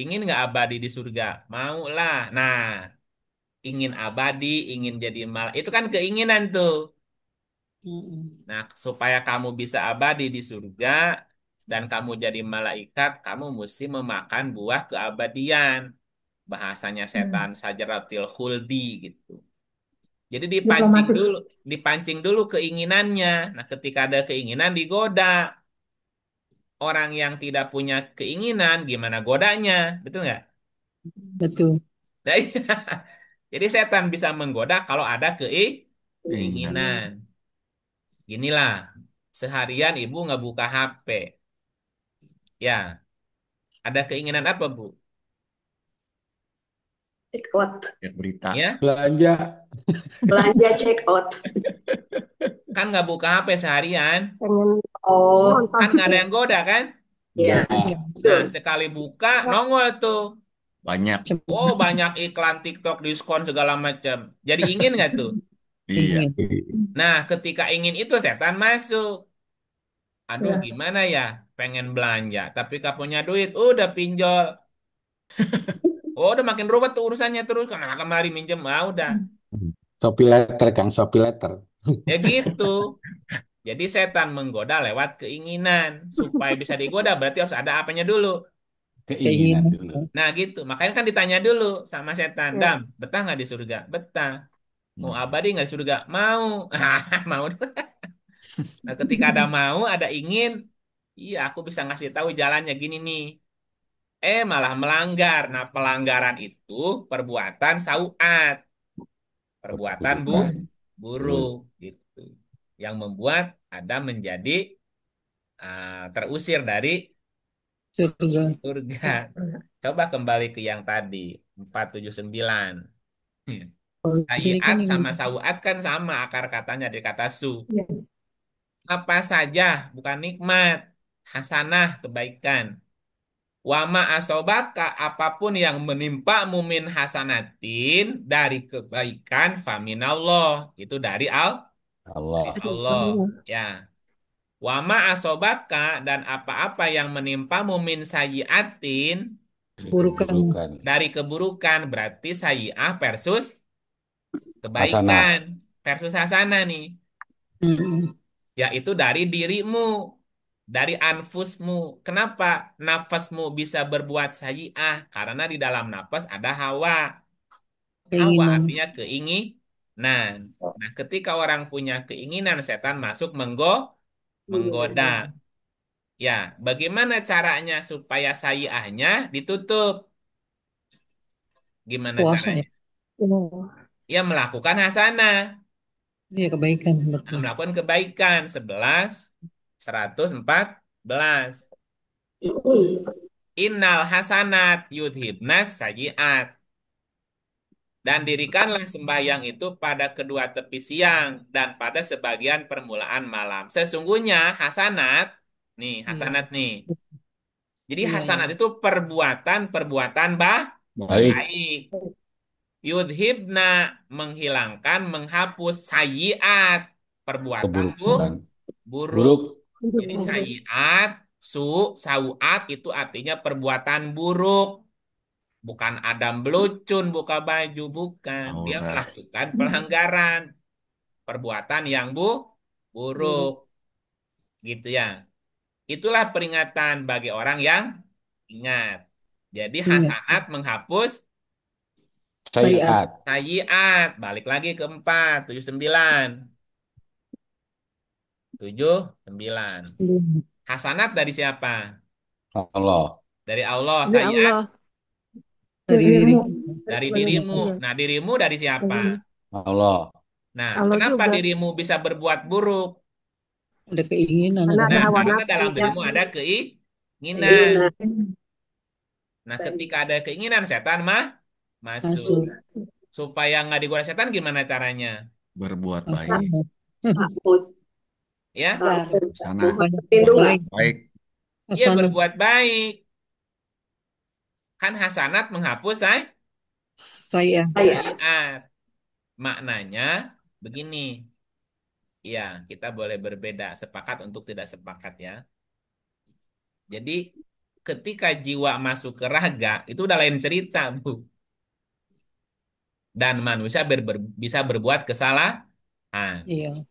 ingin nggak abadi di surga? Mau lah. Nah, ingin abadi, ingin jadi itu kan keinginan tuh. Mm-mm. Nah, supaya kamu bisa abadi di surga dan kamu jadi malaikat, kamu mesti memakan buah keabadian. Bahasanya setan Hmm. sajaratil khuldi gitu. Jadi Diplomatis. dipancing dulu keinginannya. Nah, ketika ada keinginan digoda. Orang yang tidak punya keinginan, gimana godanya? Betul nggak? Betul. Nah, iya. Jadi setan bisa menggoda kalau ada Keinginan. keinginan. Ginilah, seharian ibu nggak buka HP. Ya, ada keinginan apa, Bu? check out. Cek berita. Ya, Belanja. Belanja check out. kan nggak buka HP seharian, pengen Oh, nonton. kan nggak ada yang goda kan? ya, Ya, Ya, Nah, betul. sekali buka nongol tuh. banyak. cepat Oh, banyak iklan TikTok, diskon segala macam. Jadi ingin nggak tuh? Iya. ingin. Nah, ketika ingin itu setan masuk. Aduh, Ya. gimana ya? Pengen belanja, tapi gak punya duit. Udah pinjol. Oh, udah makin ruwet tuh urusannya terus. Kemana kemari minjem. Ah, udah. Shopee letter, Kang. Shopee letter. Ya gitu. Jadi setan menggoda lewat keinginan. Supaya bisa digoda berarti harus ada apanya dulu. Keinginan Keinginan. dulu. Nah gitu. Makanya kan ditanya dulu sama setan. Dam, Ya. betah nggak di surga? Betah. Mau Hmm. abadi nggak di surga? Mau. Mau. Nah ketika ada mau, ada ingin. Iya, aku bisa ngasih tahu jalannya gini nih. Malah melanggar. Nah, pelanggaran itu perbuatan sauat, perbuatan Keburukan. buruk gitu. Yang membuat Adam menjadi terusir dari Surga. surga. Coba kembali ke yang tadi, 479. Kalau di sini Sayiat kan ingin sama sauat kan sama akar katanya dari kata su. Ya. Apa saja bukan nikmat, hasanah kebaikan. Wama asobaka apapun yang menimpa mumin hasanatin dari kebaikan faminallah itu dari Allah. Aduh, Allah ya. Wama asobaka dan apa-apa yang menimpa mumin sayiatin burukan. Keburukan. dari keburukan berarti sayiah versus Hasanah. kebaikan versus hasanah nih Mm-mm. yaitu dari dirimu dari anfusmu. Kenapa nafasmu bisa berbuat sayiah? Karena di dalam nafas ada hawa. Hawa Keinginan. artinya keinginan. Nah, ketika orang punya keinginan, setan masuk menggoda. Ya, bagaimana caranya supaya sayiahnya ditutup? Gimana Puasa ya. caranya? ya. Ya, melakukan hasanah. Iya kebaikan Nah, berarti. melakukan kebaikan. 114. Innal hasanat yudhibnas sayiat. Dan dirikanlah sembahyang itu pada kedua tepi siang dan pada sebagian permulaan malam. Sesungguhnya hasanat, nih Iya. hasanat nih. Jadi Iya, hasanat iya. itu perbuatan-perbuatan Baik. baik. Yudhibna menghilangkan, menghapus sayiat perbuatan Keburukan. buruk. Buruk. Jadi sayiat, sauat itu artinya perbuatan buruk. Bukan Adam belucun buka baju, bukan. Dia Aurat. melakukan pelanggaran, perbuatan yang buruk, Buruk. gitu ya. Itulah peringatan bagi orang yang ingat. Jadi Ingat. hasanat menghapus Sayiat. Sayiat. sayiat. Balik lagi ke 4, 79. 79. Hasanat dari siapa? Allah. Dari Allah. Dari Sayiat Allah. Dari diri. Dirimu. dari Iya. dirimu. Iya. Nah, dirimu dari siapa? Allah. Nah, Allah kenapa juga. dirimu bisa berbuat buruk? Ada keinginan. Karena Ada ada Nah, hawa karena nafsu. dalam Ya. dirimu ada keinginan. keinginan. Nah, ketika ada keinginan, setan masuk. Masuk. Supaya nggak digoda setan, gimana caranya? Berbuat baik. Hasanah. Ya, Sana. Banyak Perlindungan. baik. Baik. iya Hasanah. berbuat baik. Kan hasanat menghapus Sayiat. sayiat. Maknanya begini. Ya, kita boleh berbeda, sepakat untuk tidak sepakat ya. Jadi, ketika jiwa masuk ke raga, itu udah lain cerita, Bu. Dan manusia bisa berbuat kesalahan. Iya.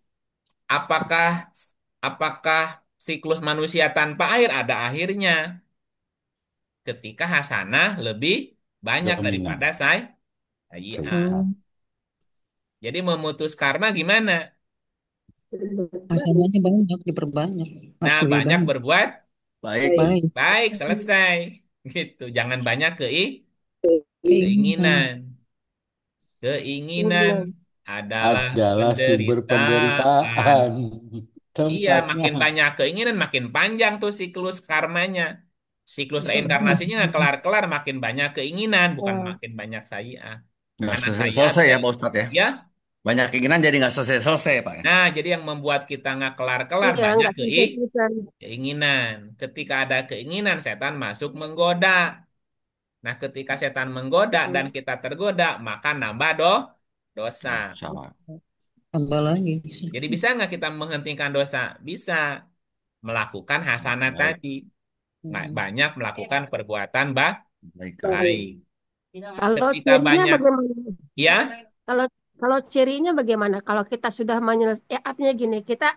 Apakah apakah siklus manusia tanpa air ada akhirnya? Ketika hasanah lebih banyak Dominan. daripada sayiat. Oh, Jadi memutus karma gimana? hasanahnya banyak diperbanyak. Nah, Harus lebih banyak banyak. berbuat Baik. Baik. baik, selesai. Gitu. Jangan banyak Keinginan. keinginan. Keinginan adalah Adalah sumber penderitaan. penderitaan. Iya, Tempatnya. makin banyak keinginan, makin panjang tuh siklus karmanya. Siklus Bisa reinkarnasinya nggak kelar-kelar, makin banyak keinginan, bukan Ya. makin banyak sayi'ah. Nggak Karena sayi'ah selesai-selesai ya Pak Ustadz ya. ya, Banyak keinginan jadi nggak selesai-selesai Pak ya. nah jadi yang membuat kita nggak kelar-kelar Iya, banyak nggak selesai. keinginan. Ketika ada keinginan, setan masuk menggoda. Nah, ketika setan menggoda dan kita tergoda, maka nambah dosa. Dosa. tambah lagi. Jadi bisa nggak kita menghentikan dosa? Bisa. Melakukan hasanah Baik, tadi. Hmm. Banyak melakukan perbuatan baiklah. Baik. baik. Kalau Ketika cirinya banyak, bagaimana? ya, Kalau kalau cirinya bagaimana? Kalau kita sudah menyelesaikan, artinya gini, kita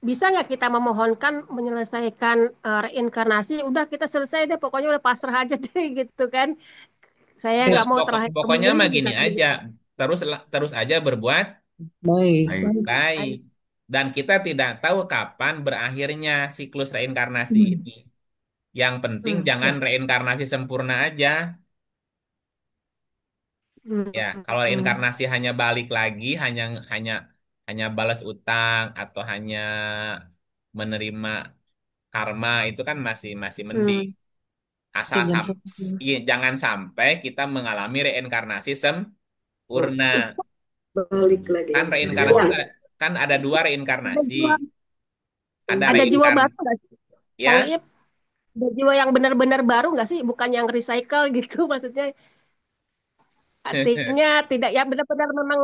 bisa nggak kita memohonkan menyelesaikan reinkarnasi? Udah kita selesai deh, pokoknya udah pasrah aja deh gitu kan? Saya Ya, enggak, nggak mau terakhir pokoknya kembali mah juga gini kan aja. gitu. Terus terus aja berbuat baik. Baik. Baik. baik. Dan kita tidak tahu kapan berakhirnya siklus reinkarnasi Hmm. ini. Yang penting Hmm, jangan ya. reinkarnasi sempurna aja. Hmm, Ya, kalau hmm, reinkarnasi hanya balik lagi, hanya hanya hanya balas utang atau hanya menerima karma itu kan masih masih mending. hmm, Asal Jangan hmm. iya, jangan sampai kita mengalami reinkarnasi Oh, sempurna. balik lagi. Kan Jadi reinkarnasi Ulang. bebas. itu kan ada dua Ada reinkarnasi. jiwa, Ada ada jiwa baru nggak sih? Kang ya. Ip, ada jiwa yang benar-benar baru nggak sih? Bukan yang recycle gitu, maksudnya. Artinya tidak ya benar-benar memang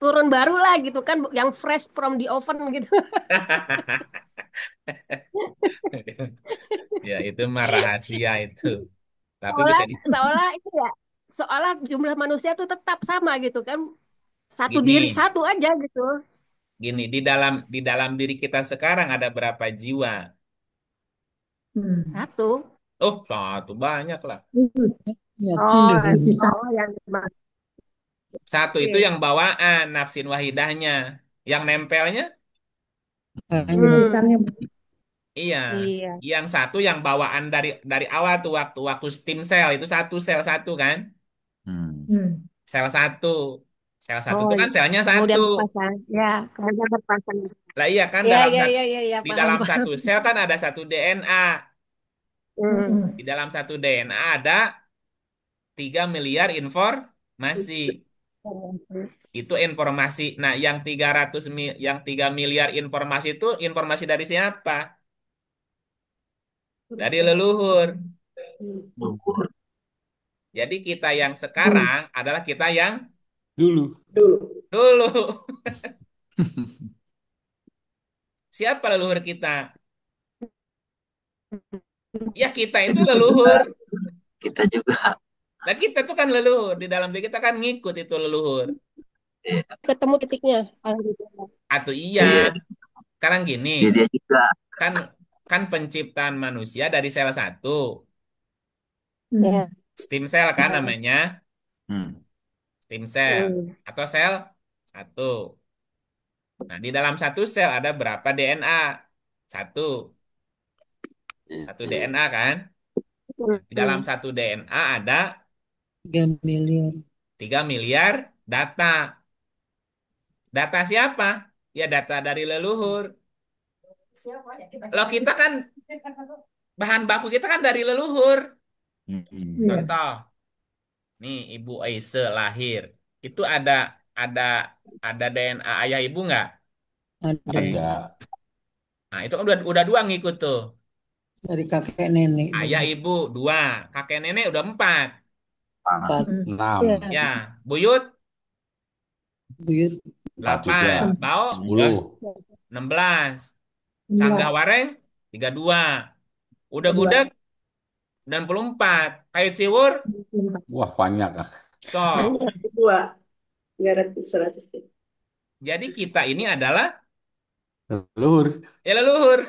turun baru lah gitu kan, yang fresh from the oven gitu. Ya, itu mah rahasia itu. Tapi Seolah bisa seolah itu ya, seolah jumlah manusia tuh tetap sama gitu kan, satu diri gini, satu aja gitu. gini di dalam diri kita sekarang ada berapa jiwa? Hmm. Satu. Oh, satu banyak lah. niatnya Oh, deh. Sisa. oh yang dimaksud. Satu itu yang bawaan nafsin wahidahnya. Yang nempelnya, Hanya Hmm, Sisanya. iya. iya. Yang satu yang bawaan dari awal tuh waktu stem cell itu satu sel satu kan? Hmm. Hmm. Sel satu. Sel satu Oh, itu kan selnya satu. kemudian berpasang. Ya, kemudian berpasang. Lah iya kan Ya, dalam ya, satu ya, ya, ya, di paham, dalam paham. satu sel kan ada satu DNA. Hmm. Di dalam satu DNA ada 3 miliar informasi. Itu informasi. Nah, yang 3 miliar informasi itu informasi dari siapa? Dari leluhur. Jadi kita yang Hmm. sekarang adalah kita yang Dulu. Dulu. dulu. Siapa leluhur kita? Ya kita itu leluhur. kita juga. Nah kita tuh kan leluhur. Di dalam diri kita kan ngikut itu leluhur. Ketemu titiknya. Alhamdulillah. Atau iya. Iya. Sekarang gini. Jadi dia juga. Kan kan penciptaan manusia dari sel satu. Ya. Stem cell kan namanya. Hmm. Stem cell. Hmm. Atau sel satu. Nah, di dalam satu sel ada berapa DNA? Satu. Satu DNA kan? Nah, di dalam Hmm. satu DNA ada 3 miliar. 3 miliar data. Data siapa? Ya data dari leluhur. Loh kita kan bahan baku kita kan dari leluhur. Hmm. Iya. Contoh, nih Ibu Aise lahir. Itu ada ada DNA ayah ibu nggak? Ada Ada. Nah, itu kan udah dua ngikut tuh. dari kakek nenek Ayah banyak. ibu dua, kakek nenek udah empat. 4 Hmm. 6. Ya. Ya, buyut buyut. 4 juga. 8, Bao udah 10. 16, Sanggah 11. Wareng 32, udah Kedua. gudeg 94, Kait Siwur 24. Wah, banyak ah. sok. Banyak. Dua. 300, 100. Jadi kita ini adalah Leluhur. ya leluhur.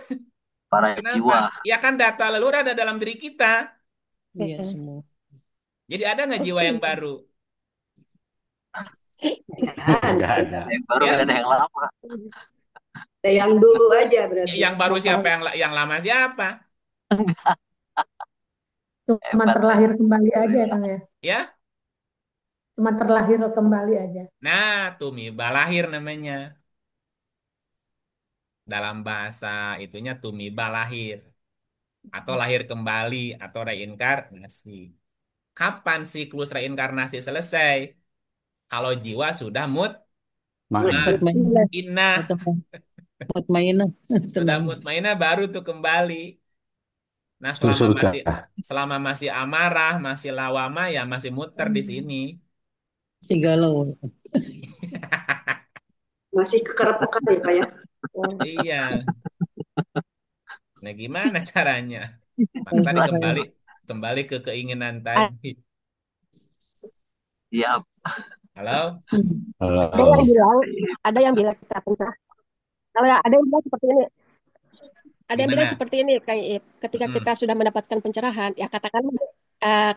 Para Kenapa? jiwa. Ya kan data leluhur ada dalam diri kita. Iya Ya. semua. Jadi ada nggak jiwa yang baru? Dan Enggak ada. Yang baru nggak Ya, ada yang lama. yang dulu aja ya, berarti. yang baru siapa, yang lama siapa? Cuma Hebat. terlahir kembali aja ya Kang ya. Ya, Cuma terlahir kembali aja. nah tumiba lahir namanya. Dalam bahasa itunya tumiba lahir. atau lahir kembali atau reinkarnasi. Kapan siklus reinkarnasi selesai? Kalau jiwa sudah Main. Mutmainah. mutmainah, Mutmainah. sudah Tenang. mutmainah baru tuh kembali. Nah, Masuk surga. selama masih amarah, masih lawama ya masih muter di sini. Si galau. Masih kekerepokan ya Pak ya. Iya. Nah, gimana caranya? Maka tadi Sengsara. kembali ke keinginan tadi. Iya, Halo? Ada yang Halo. bilang, ada yang bilang kita pencerahan. Kalau ada yang bilang seperti ini, ada yang bilang Gimana? seperti ini, Kang Iip. Ketika Mm-mm. kita sudah mendapatkan pencerahan, ya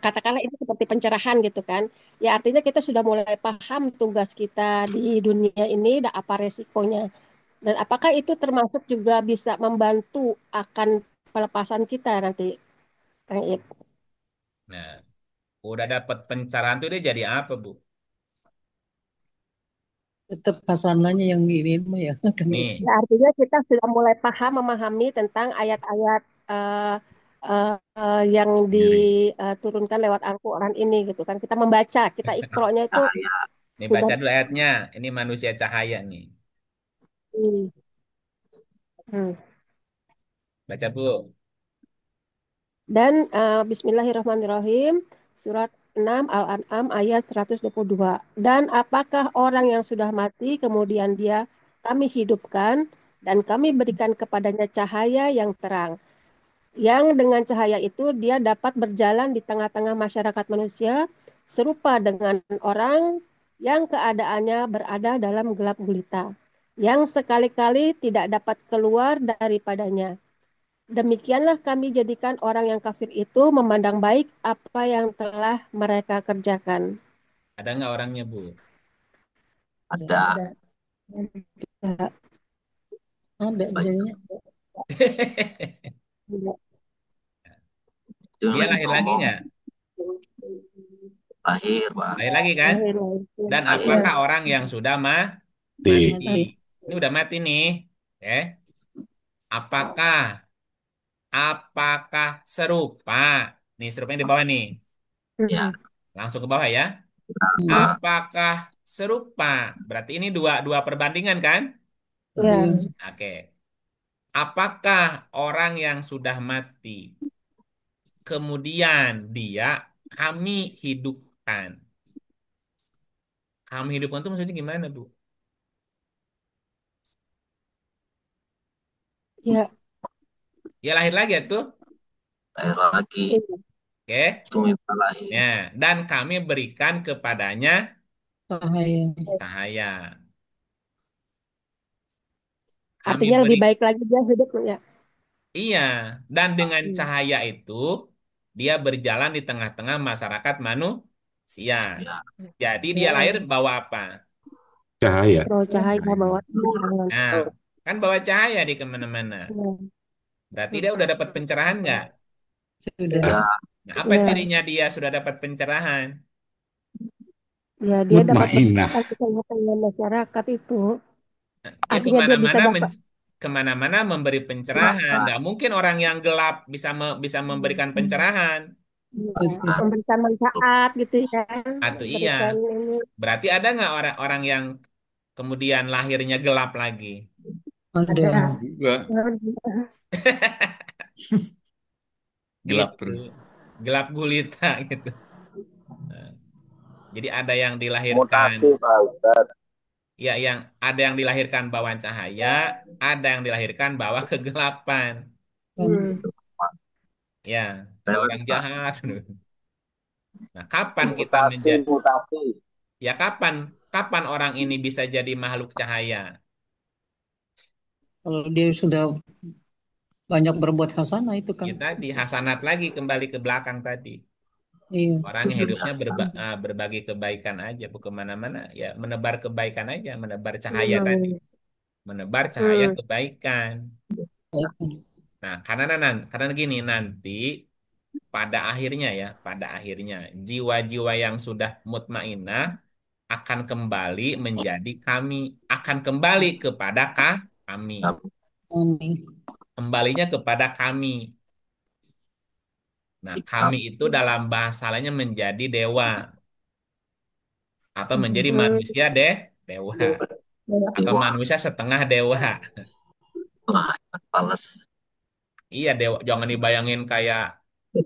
katakanlah ini seperti pencerahan gitu kan. Ya artinya kita sudah mulai paham tugas kita di dunia ini, dan apa resikonya. Dan apakah itu termasuk juga bisa membantu akan pelepasan kita nanti, Kang Iip? Nah, udah dapat pencerahan tuh dia jadi apa, Bu? Tetap hasananya yang ini mah ya. Kan Nih, Ya, artinya kita sudah mulai paham memahami tentang ayat-ayat yang Diri. diturunkan lewat Al-Quran ini gitu kan. Kita membaca, kita ikronya itu cahaya. nih sudah. baca dulu ayatnya. Ini manusia cahaya nih. Hmm. Hmm. Baca, Bu. Dan Bismillahirrahmanirrahim, surat 6 Al-An'am ayat 122. Dan apakah orang yang sudah mati kemudian kami hidupkan dan kami berikan kepadanya cahaya yang terang. Yang dengan cahaya itu dia dapat berjalan di tengah-tengah masyarakat manusia serupa dengan orang yang keadaannya berada dalam gelap gulita, yang sekali-kali tidak dapat keluar daripadanya. Demikianlah kami jadikan orang yang kafir itu memandang baik apa yang telah mereka kerjakan. Ada nggak orangnya, Bu? Ada. Ya, ada jadinya. ya, Itu yang Dia lagi lahir lagi ngomong. nggak? Lahir, Pak. Lahir lagi kan? lahir, lahir. Dan Lahir. apakah Ya, orang yang sudah Di. mati? Mati. Ini udah mati nih. Apakah apakah serupa? Nih, serupanya di bawah nih. Ya, hmm, Langsung ke bawah ya. Hmm. Pak. Apakah serupa? Berarti ini dua dua perbandingan kan? ya. Iya. Oke. Apakah orang yang sudah mati kemudian kami hidupkan? Kami hidupkan itu maksudnya gimana, Bu? Ya, Ya lahir lagi ya tuh. Lahir lagi. iya. Oke. Tumiba lahir. Ya, dan kami berikan kepadanya Cahaya. cahaya. Kami Artinya lebih beri baik lagi dia hidup ya. Iya, dan dengan Hmm. cahaya itu dia berjalan di tengah-tengah masyarakat manusia. Ya, Jadi dia lahir Ya, bawa apa? Cahaya. bawa cahaya bawa Cahaya. penerangan. Nah, kan bawa cahaya di kemana-mana. Ya, Berarti dia udah dapat pencerahan nggak? Sudah. ya, Nah, apa ya, cirinya dia sudah dapat pencerahan? ya, dia dapat Mutmainah. berjalan di tengah-tengah masyarakat itu. Dia Artinya dia bisa dapat. kemana-mana memberi pencerahan. Nah, Nggak mungkin orang yang gelap bisa memberikan pencerahan. Ya, Betul. memberikan manfaat gitu ya, Atau iya, memberikan ini. berarti ada nggak orang-orang yang kemudian lahirnya gelap lagi? Ada. Juga. Gelap Gitu, terus. gelap gulita gitu. Nah, jadi ada yang dilahirkan, mutasi, Pak Ustadz. ya yang ada yang dilahirkan bawah cahaya, ada yang dilahirkan bawah kegelapan. Kan. Hmm. Ya, ada orang Tewas, Pak. jahat. Nah, kapan kita Mutasi, menjadi, mutasi. ya kapan, kapan orang ini bisa jadi makhluk cahaya? Kalau dia sudah banyak berbuat hasanah itu kan. Ya tadi hasanat lagi kembali ke belakang tadi. Iya. Orang yang hidupnya berbagi kebaikan aja, bukan kemana-mana. Ya menebar kebaikan aja, menebar cahaya tadi, Hmm. menebar cahaya Hmm. kebaikan. Baik. Nah, karena gini nanti pada akhirnya jiwa-jiwa yang sudah mutmainah akan kembali menjadi kami, akan kembali kepada kami, Amin. kembalinya kepada kami. Nah, kami itu dalam bahasa lainnya menjadi dewa atau menjadi manusia deh, dewa atau Dewa. manusia setengah dewa. Wah, pales. Iya, dewa. Jangan dibayangin kayak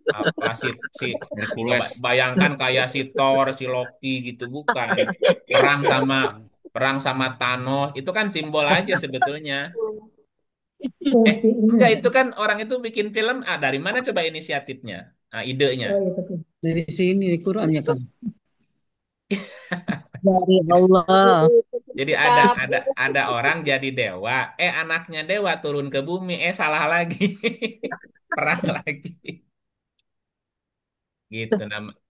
apa si coba Hercules. bayangkan kayak si Thor, si Loki gitu bukan. Perang sama perang sama Thanos itu kan simbol aja sebetulnya. Fungsi ini. Enggak itu kan orang itu bikin film, dari mana coba inisiatifnya? Idenya. Oh iya betul. Dari sini di Qurannya kan. Dari Allah. Jadi Kitab. ada orang jadi dewa, anaknya dewa turun ke bumi, salah lagi. Perang lagi. Gitu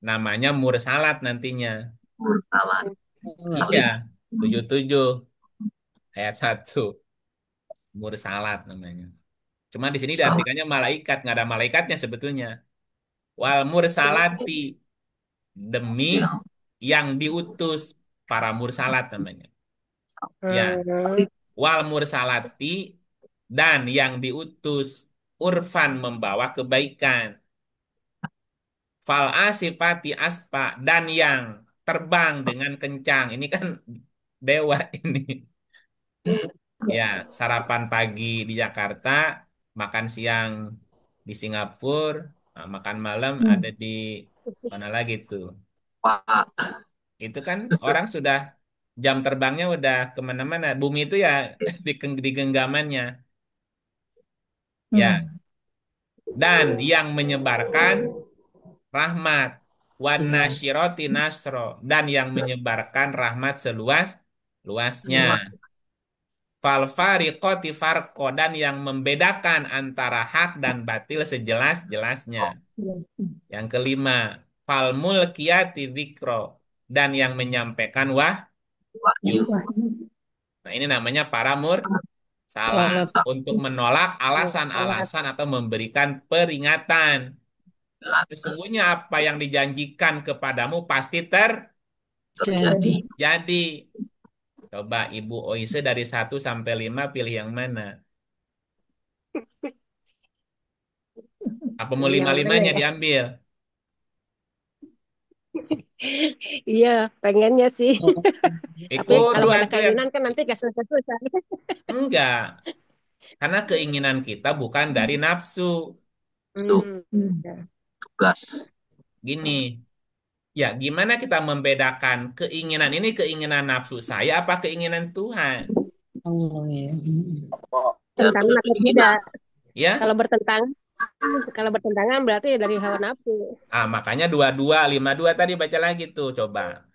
namanya mursalat nantinya. Mursalat. Allah. Iya, Salib. 77 ayat 1 mursalat namanya. Cuma di sini Salat. diartikannya malaikat, nggak ada malaikatnya sebetulnya. Wal mursalati demi Yang yang diutus para mursalat namanya. Ya, Hmm. wal mursalati dan yang diutus urfan membawa kebaikan. Fal asifati aspa dan yang terbang dengan kencang. Ini kan dewa ini. Ya, sarapan pagi di Jakarta, makan siang di Singapura, makan malam ada di mana lagi tuh. Pak. Itu kan orang sudah jam terbangnya udah kemana-mana. Bumi itu ya di genggamannya. Ya, dan yang menyebarkan rahmat wan Iya. nasyiroti nasro dan yang menyebarkan rahmat seluas luasnya. Luas. Fal fariqoti farqo dan yang membedakan antara hak dan batil sejelas-jelasnya. Yang kelima, fal mulkiyati dzikro dan yang menyampaikan Wahyu. Nah, ini namanya para salah Salat. untuk menolak Salat. alasan-alasan atau memberikan peringatan. Sesungguhnya apa yang dijanjikan kepadamu pasti Terjadi. terjadi. Coba Ibu Oise dari 1 sampai 5 pilih yang mana? Apa mau Yang mana lima-limanya ya? diambil? Iya, pengennya sih. Oh, Tapi kalau Kudu nggak ada atuh yang keinginan kan nanti gak selesai-selesai. enggak. Karena keinginan kita bukan dari nafsu. Itu Ya. tugas. Gini, ya gimana kita membedakan keinginan ini keinginan nafsu saya apa keinginan Tuhan? Allah ya. Yang Tentangan punya atau keinginan. tidak? Ya, Kalau bertentangan berarti dari hawa nafsu. makanya 22 52 tadi baca lagi tuh coba.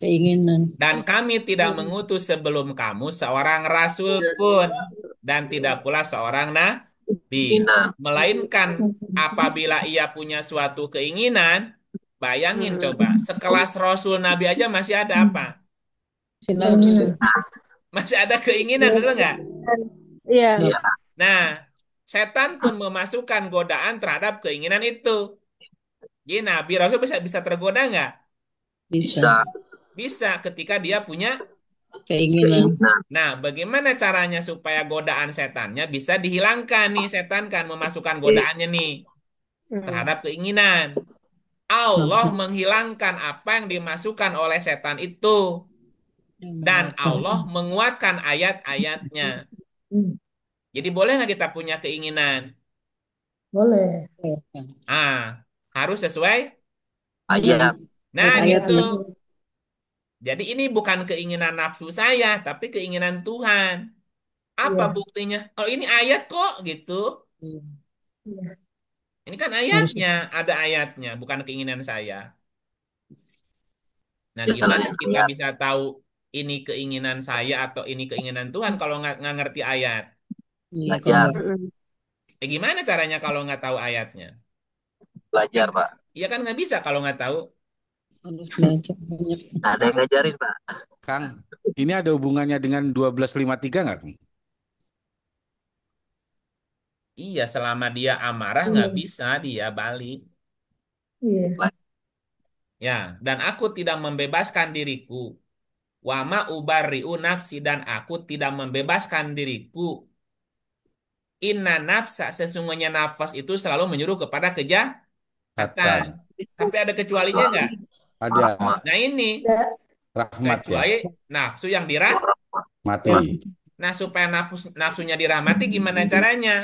Keinginan. Dan kami tidak mengutus sebelum kamu seorang rasul pun dan tidak pula seorang nabi, Keinginan. melainkan apabila ia punya suatu keinginan, bayangin Hmm. coba, sekelas rasul nabi aja masih ada apa? Sinapsu. Masih ada keinginan, betul nggak? Iya. Iya. Nah, setan pun memasukkan godaan terhadap keinginan itu. Jadi nabi rasul bisa bisa tergoda nggak? Bisa. Bisa. Bisa ketika dia punya. Keinginan. Keinginan. Nah, bagaimana caranya supaya godaan setannya bisa dihilangkan nih? Setan kan memasukkan godaannya nih Hmm. terhadap keinginan. Allah Nafsu. menghilangkan apa yang dimasukkan oleh setan itu. Dan Allah menguatkan ayat-ayatnya. Jadi boleh nggak kita punya keinginan? Boleh. Ah, harus sesuai. Ayat. Nah, gitu. Ayatnya. Jadi ini bukan keinginan nafsu saya, tapi keinginan Tuhan. Apa Iya. buktinya? Kalau ini ayat kok gitu. Iya. Ini kan Harus ayatnya, ada ayatnya, bukan keinginan saya. Nah, gimana Jalanin kita ayat. bisa tahu ini keinginan saya atau ini keinginan Tuhan kalau nggak ngerti ayat? iya, Belajar. kalau Gimana caranya kalau nggak tahu ayatnya? Belajar, Kan, Pak. iya kan nggak bisa kalau nggak tahu. harus belajar banyak. Ada yang ngajarin, Pak. Kang, ini ada hubungannya dengan 1253 nggak, Kang? Iya, selama dia amarah nggak bisa dia balik. Iya. Ya, dan aku tidak membebaskan diriku. Wama ubariu nafsi dan aku tidak membebaskan diriku. Inna nafsa sesungguhnya nafas itu selalu menyuruh kepada kejahatan. Setan. Setan. Tapi ada kecualinya nggak? Ada. Rahmat. Nah ini, Ya, Rahmat ya. kecuali nafsu yang dirah. Mati. Nah, supaya nafsunya dirahmati gimana caranya?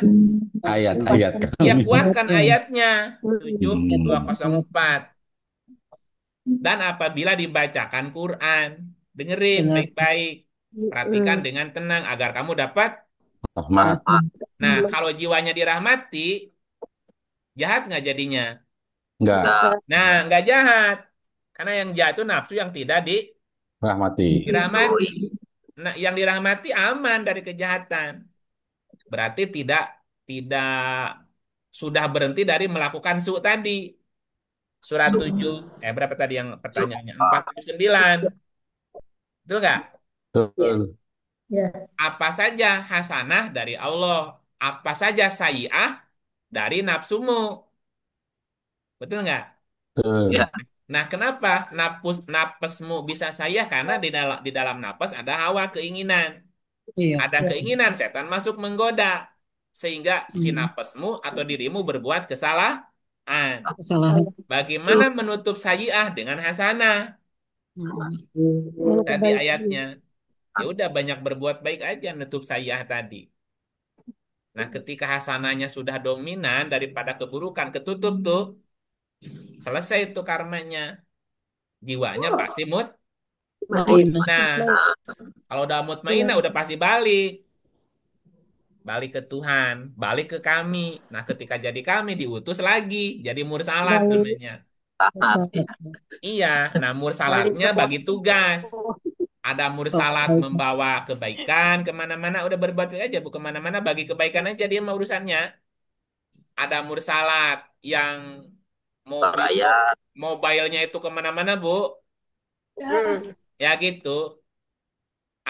Ayat-ayat Ya kami. kuatkan ayatnya. Hmm. 7204. Dan apabila dibacakan Quran, dengerin Dengar. baik-baik. Perhatikan dengan tenang agar kamu dapat. Rahmat. Nah, kalau jiwanya dirahmati, jahat nggak jadinya? Enggak. Enggak. Nah, nggak jahat. Karena yang jahat itu nafsu yang tidak Rahmati. dirahmati. Nah, yang dirahmati aman dari kejahatan. Berarti tidak tidak sudah berhenti dari melakukan su tadi. Surat 7, berapa tadi yang pertanyaannya? 479. Betul nggak? Betul. ya, Apa saja hasanah dari Allah, apa saja sayi'ah dari nafsumu. Betul nggak? Betul. Ya. Nah, kenapa napesmu bisa sayah? Karena di dalam napas ada hawa keinginan. Iya. Ada ya. keinginan setan masuk menggoda. Sehingga si Hmm. napesmu atau dirimu berbuat kesalahan. Kesalahan. Bagaimana menutup sayi'ah dengan hasanah? Hmm. Tadi ayatnya. Ya udah banyak berbuat baik aja nutup sayi'ah tadi. Nah, ketika hasanahnya sudah dominan daripada keburukan, ketutup tuh, selesai tuh karmanya. Jiwanya pasti Main. Nah, kalau udah mutmainah udah pasti balik. Balik ke Tuhan, balik ke kami. Nah, ketika jadi kami diutus lagi, jadi mursalat namanya. Taat. Ya. Iya, nah Balik mursalatnya ke bagi pokok. tugas. Ada mursalat Oh, membawa kebaikan kemana-mana, udah berbuat baik aja, bu kemana-mana bagi kebaikan aja dia mah urusannya. Ada mursalat yang mobil Rakyat. mobilenya itu kemana-mana, Bu. Hmm. Ya gitu.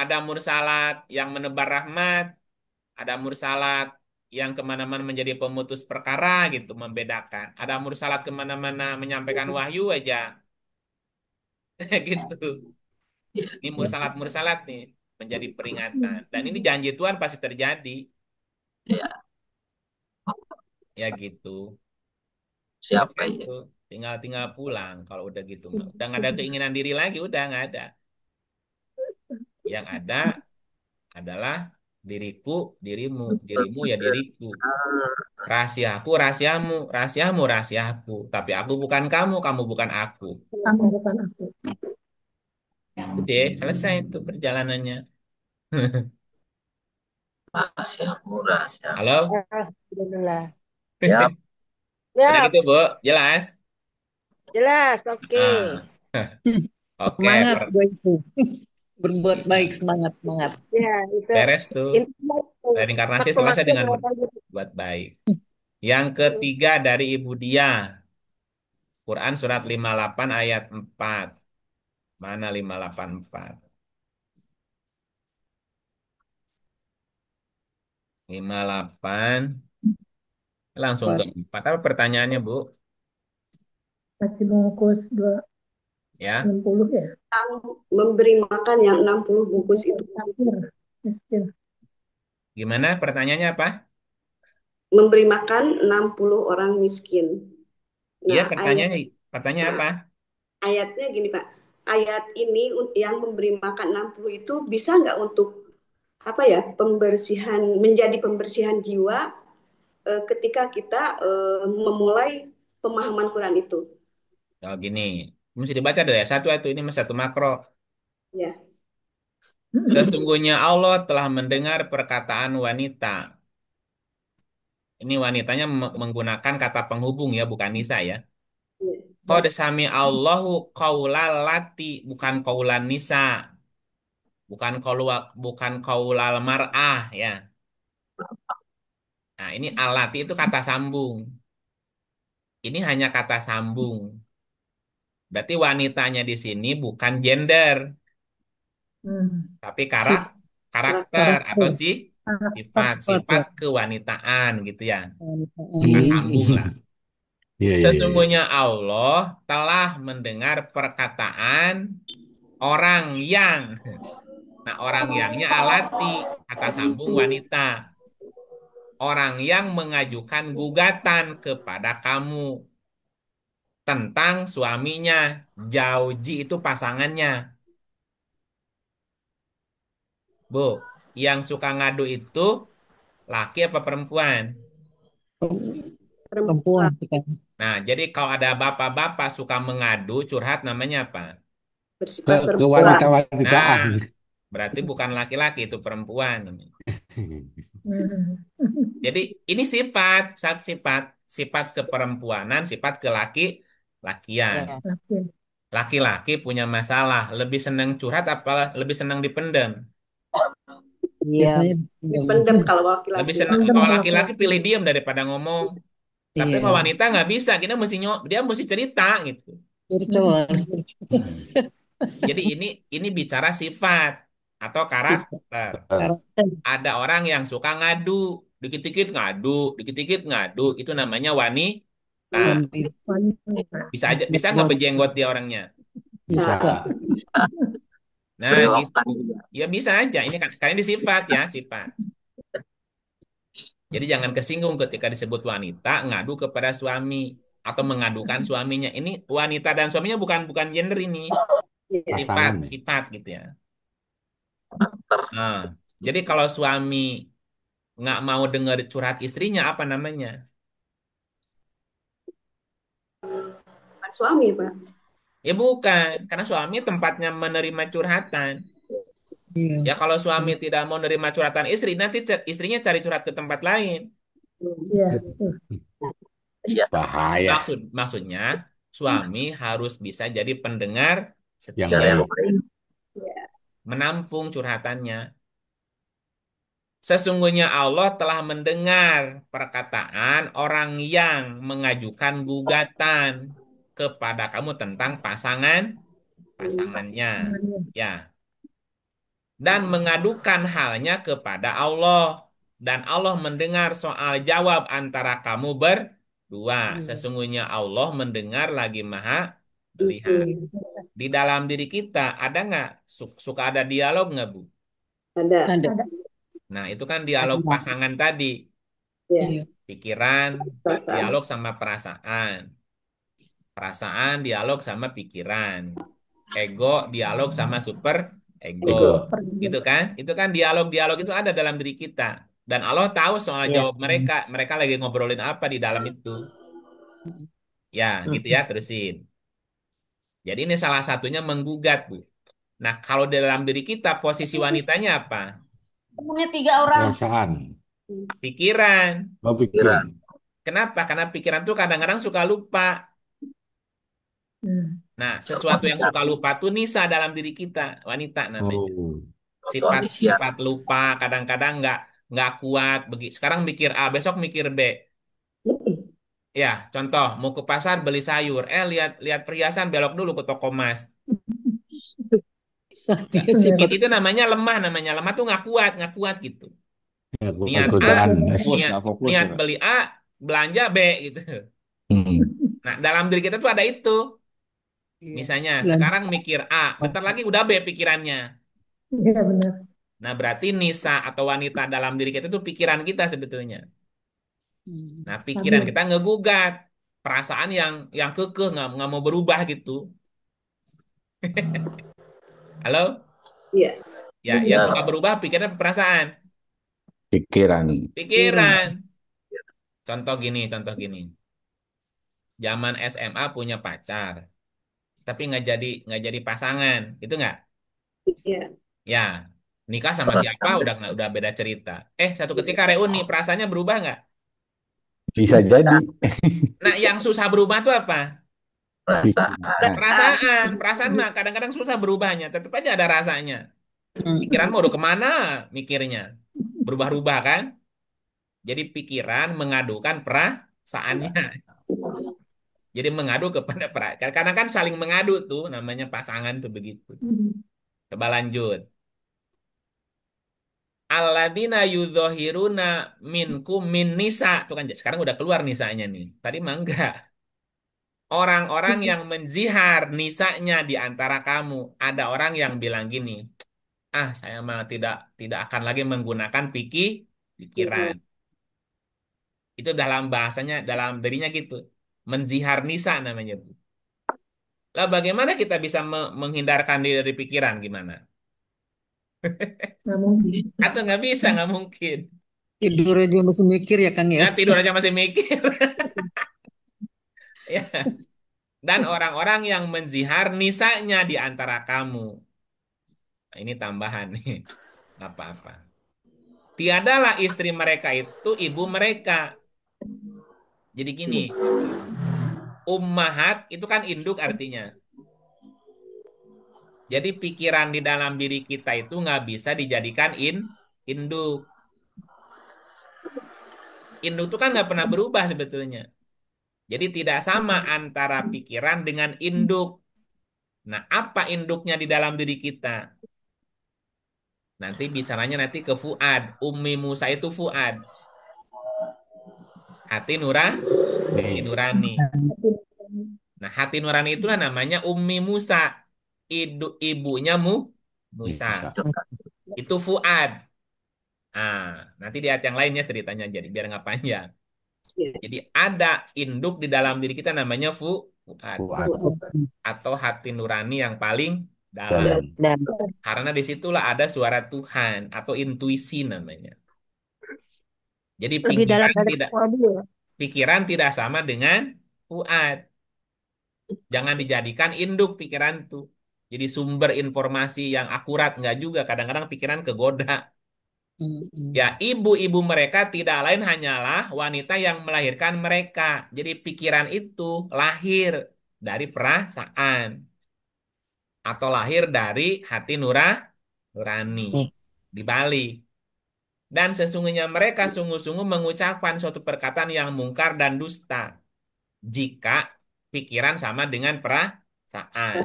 Ada mursalat yang menebar rahmat, ada mursalat yang kemana-mana menjadi pemutus perkara gitu, membedakan. Ada mursalat kemana-mana menyampaikan wahyu aja, gitu. Ini mursalat-mursalat nih menjadi peringatan. Dan ini janji Tuhan pasti terjadi, Ya. ya gitu. Siapa Selesai ya? itu, tinggal tinggal pulang. Kalau udah gitu, mah. Udah nggak ada keinginan diri lagi, udah nggak ada. Yang ada adalah diriku, dirimu, dirimu ya diriku. Rahasiaku, rahasiamu, rahasiamu, rahasiaku. Tapi aku bukan kamu, kamu bukan aku. Kamu bukan aku. Udah, selesai itu perjalanannya. Rahasia murah. Halo? Alhamdulillah. Ya. Udah Ya, gitu, Bu? Jelas? jelas. Oke. Ah, oke, semangat gue itu. Berbuat baik, semangat, semangat. Ya, itu beres tuh. intinya itu. Reinkarnasi selesai Maksud-maksud dengan berbuat baik. Yang ketiga dari Ibu Dia. Quran surat 58 ayat 4. Mana 584? 58 langsung ke 4. Apa pertanyaannya, Bu? Masih bungkus Ya. 60 ya. Memberi makan yang 60 bungkus itu. Akhir. Miskin. Gimana pertanyaannya apa? Memberi makan 60 orang miskin. Iya, Nah, pertanyaannya apa? ayatnya gini, Pak. Ayat ini yang memberi makan 60 itu bisa nggak untuk apa ya, pembersihan, menjadi pembersihan jiwa ketika kita memulai pemahaman Quran itu. Oh, gini. Mesti dibaca dulu ya. Satu ini mas satu makro. Ya. Sesungguhnya Allah telah mendengar perkataan wanita. Ini wanitanya menggunakan kata penghubung ya, bukan nisa ya. Qad sami Allahu qaulal lati, bukan qaulan nisa. Bukan qaulal mar'ah ya. Nah, ini alati itu kata sambung. Ini hanya kata sambung. Berarti wanitanya di sini bukan gender, tapi Sip, karakter atau karakter. sifat, Sifat sifat ya. kewanitaan gitu ya. Kita sambung lah. Hmm. Iya, iya, iya. Sesungguhnya Allah telah mendengar perkataan orang yang. Nah, orang yangnya alati, kata sambung wanita. Orang yang mengajukan gugatan kepada kamu. tentang suaminya. Jauji itu pasangannya. Bu, yang suka ngadu itu laki apa perempuan? Perempuan Perempuan kita. Nah, jadi kalau ada bapak-bapak suka mengadu, curhat namanya apa? bersifat Ke perempuan. wanita-wanitiaan. Nah, berarti bukan laki-laki, itu perempuan. Hmm. Jadi ini sifat, sifat keperempuanan, sifat kelaki-lakian. Ya. Laki. Laki-laki punya masalah, lebih senang curhat apa lebih senang dipendam? Iya. Biasanya Dipendam kalau Lebih laki-laki. senang Pendem kalau kalau laki-laki laki. pilih diam daripada ngomong. Tapi kalau iya. wanita nggak bisa, kita mesti dia mesti cerita gitu. Virtual. Jadi ini bicara sifat atau karakter. Karakter. Ada orang yang suka ngadu, dikit-dikit ngadu, dikit-dikit ngadu, itu namanya wanita. Wanita. Wanita. Bisa nggak berjenggot dia orangnya? Bisa. Bisa. Nah, gitu. Berewokan juga. Ya bisa aja. Ini kan ini sifat ya, sifat. Jadi jangan kesinggung ketika disebut wanita ngadu kepada suami atau mengadukan suaminya. Ini wanita dan suaminya bukan bukan gender ini, Iya. sifat, Pasangan. sifat gitu ya. Nah, jadi kalau suami nggak mau dengar curhat istrinya apa namanya? Bukan suami, Pak. Ya bukan, karena suami tempatnya menerima curhatan. Iya. Ya kalau suami tidak mau menerima curhatan istri, nanti istrinya cari curhat ke tempat lain. Iya. Tuh. Iya. Bahaya. Maksudnya suami harus bisa jadi pendengar Yang setia, Cara yang baik. baik. Iya. menampung curhatannya. Sesungguhnya Allah telah mendengar perkataan orang yang mengajukan gugatan kepada kamu tentang pasangannya. Ya, dan mengadukan halnya kepada Allah. Dan Allah mendengar soal jawab antara kamu berdua. Sesungguhnya Allah mendengar lagi maha melihat. Mm-mm. Di dalam diri kita ada nggak suka ada dialog nggak Bu? Ada. Ada. Ada. Nah itu kan dialog pasangan tadi. Ya. Iya. Pikiran Perasaan. dialog sama perasaan. Perasaan dialog sama pikiran. Ego dialog sama super ego. Ego. Gitu kan? Itu kan dialog-dialog itu ada dalam diri kita. Dan Allah tahu soal Iya. jawab mereka. Mereka lagi ngobrolin apa di dalam itu. Ya, gitu ya, terusin. Jadi ini salah satunya menggugat, Bu. Nah, kalau di dalam diri kita posisi wanitanya apa? Punya 3 orang. Perasaan. Pikiran. Oh, Pikiran. pikiran. Kenapa? Karena pikiran tuh kadang-kadang suka lupa. Hmm. Nah, sesuatu yang suka lupa tuh nisa dalam diri kita, wanita namanya. Oh. Sifat Kondisian. sifat lupa, kadang-kadang nggak kuat. Sekarang mikir A, besok mikir B. Ya, contoh mau ke pasar beli sayur, lihat lihat perhiasan belok dulu ke toko emas. Iya, Benar. Itu namanya lemah tuh nggak kuat gitu. Ya, Niat A, godaan. niat Nggak fokus niat ya. beli A, belanja B gitu. Hmm. Nah, dalam diri kita tuh ada itu. Iya. Misalnya Dan sekarang mikir A, bentar lagi udah B pikirannya. Iya benar. Nah, berarti nisa atau wanita dalam diri kita itu pikiran kita sebetulnya. Nah, pikiran Stabil. kita ngegugat perasaan yang kekeh nggak mau berubah gitu. Halo? Iya. Ya, yang suka berubah pikiran perasaan. Pikiran. Pikiran. Contoh gini. Zaman SMA punya pacar, tapi nggak jadi pasangan, itu nggak? Iya. Ya, nikah sama siapa udah beda cerita. Satu ketika reuni, perasaannya berubah nggak? Bisa jadi. Nah, yang susah berubah tuh apa? Perasaan. Perasaan mah kadang-kadang susah berubahnya, tetap aja ada rasanya. Pikiran mau udah kemana mikirnya? Berubah-ubah kan? Jadi pikiran mengadukan perasaannya. Jadi mengadu kepada perasaan. Karena kan saling mengadu tuh, namanya pasangan tuh begitu. Coba lanjut. Alladzina yudzohiruna minkum min nisa. Tuh kan sekarang udah keluar nisanya nih. Tadi mah enggak. Orang-orang yang menzihar nisanya di antara kamu. Ada orang yang bilang gini, saya mah tidak tidak akan lagi menggunakan pikiran. Itu dalam bahasanya, dalam dirinya gitu. Menzihar nisa namanya, Bu. Lah bagaimana kita bisa menghindarkan diri dari pikiran gimana? Nggak mungkin. Atau nggak bisa, nggak mungkin. Tidur aja masih mikir ya Kang ya. Ya tidur aja masih mikir. Ya. Dan orang-orang yang menzihar nisanya di antara kamu. Nah, ini tambahan nih. Nggak apa-apa. Tiadalah istri mereka itu ibu mereka. Jadi gini, ummahat itu kan induk artinya. Jadi pikiran di dalam diri kita itu nggak bisa dijadikan induk. Induk itu kan nggak pernah berubah sebetulnya. Jadi tidak sama antara pikiran dengan induk. Nah, apa induknya di dalam diri kita? Nanti bicaranya nanti ke Fuad. Ummi Musa itu Fuad. Hati hati nurani. Nah, hati nurani itulah namanya Ummi Musa. Ibunya Musa. Itu Fuad. Ah, nanti di ayat yang lainnya ceritanya jadi biar nggak panjang. Ya. Jadi ada induk di dalam diri kita namanya Fuad atau hati nurani yang paling dalam. Dan Karena disitulah ada suara Tuhan atau intuisi namanya. Jadi Lebih dalam dari ya. pikiran tidak sama dengan Fuad. Jangan dijadikan induk pikiran tuh. Jadi sumber informasi yang akurat nggak juga. Kadang-kadang pikiran kegoda. Ya, ibu-ibu mereka tidak lain hanyalah wanita yang melahirkan mereka. Jadi pikiran itu lahir dari perasaan atau lahir dari hati nurani di Bali. Dan sesungguhnya mereka sungguh-sungguh mengucapkan suatu perkataan yang mungkar dan dusta jika pikiran sama dengan perasaan.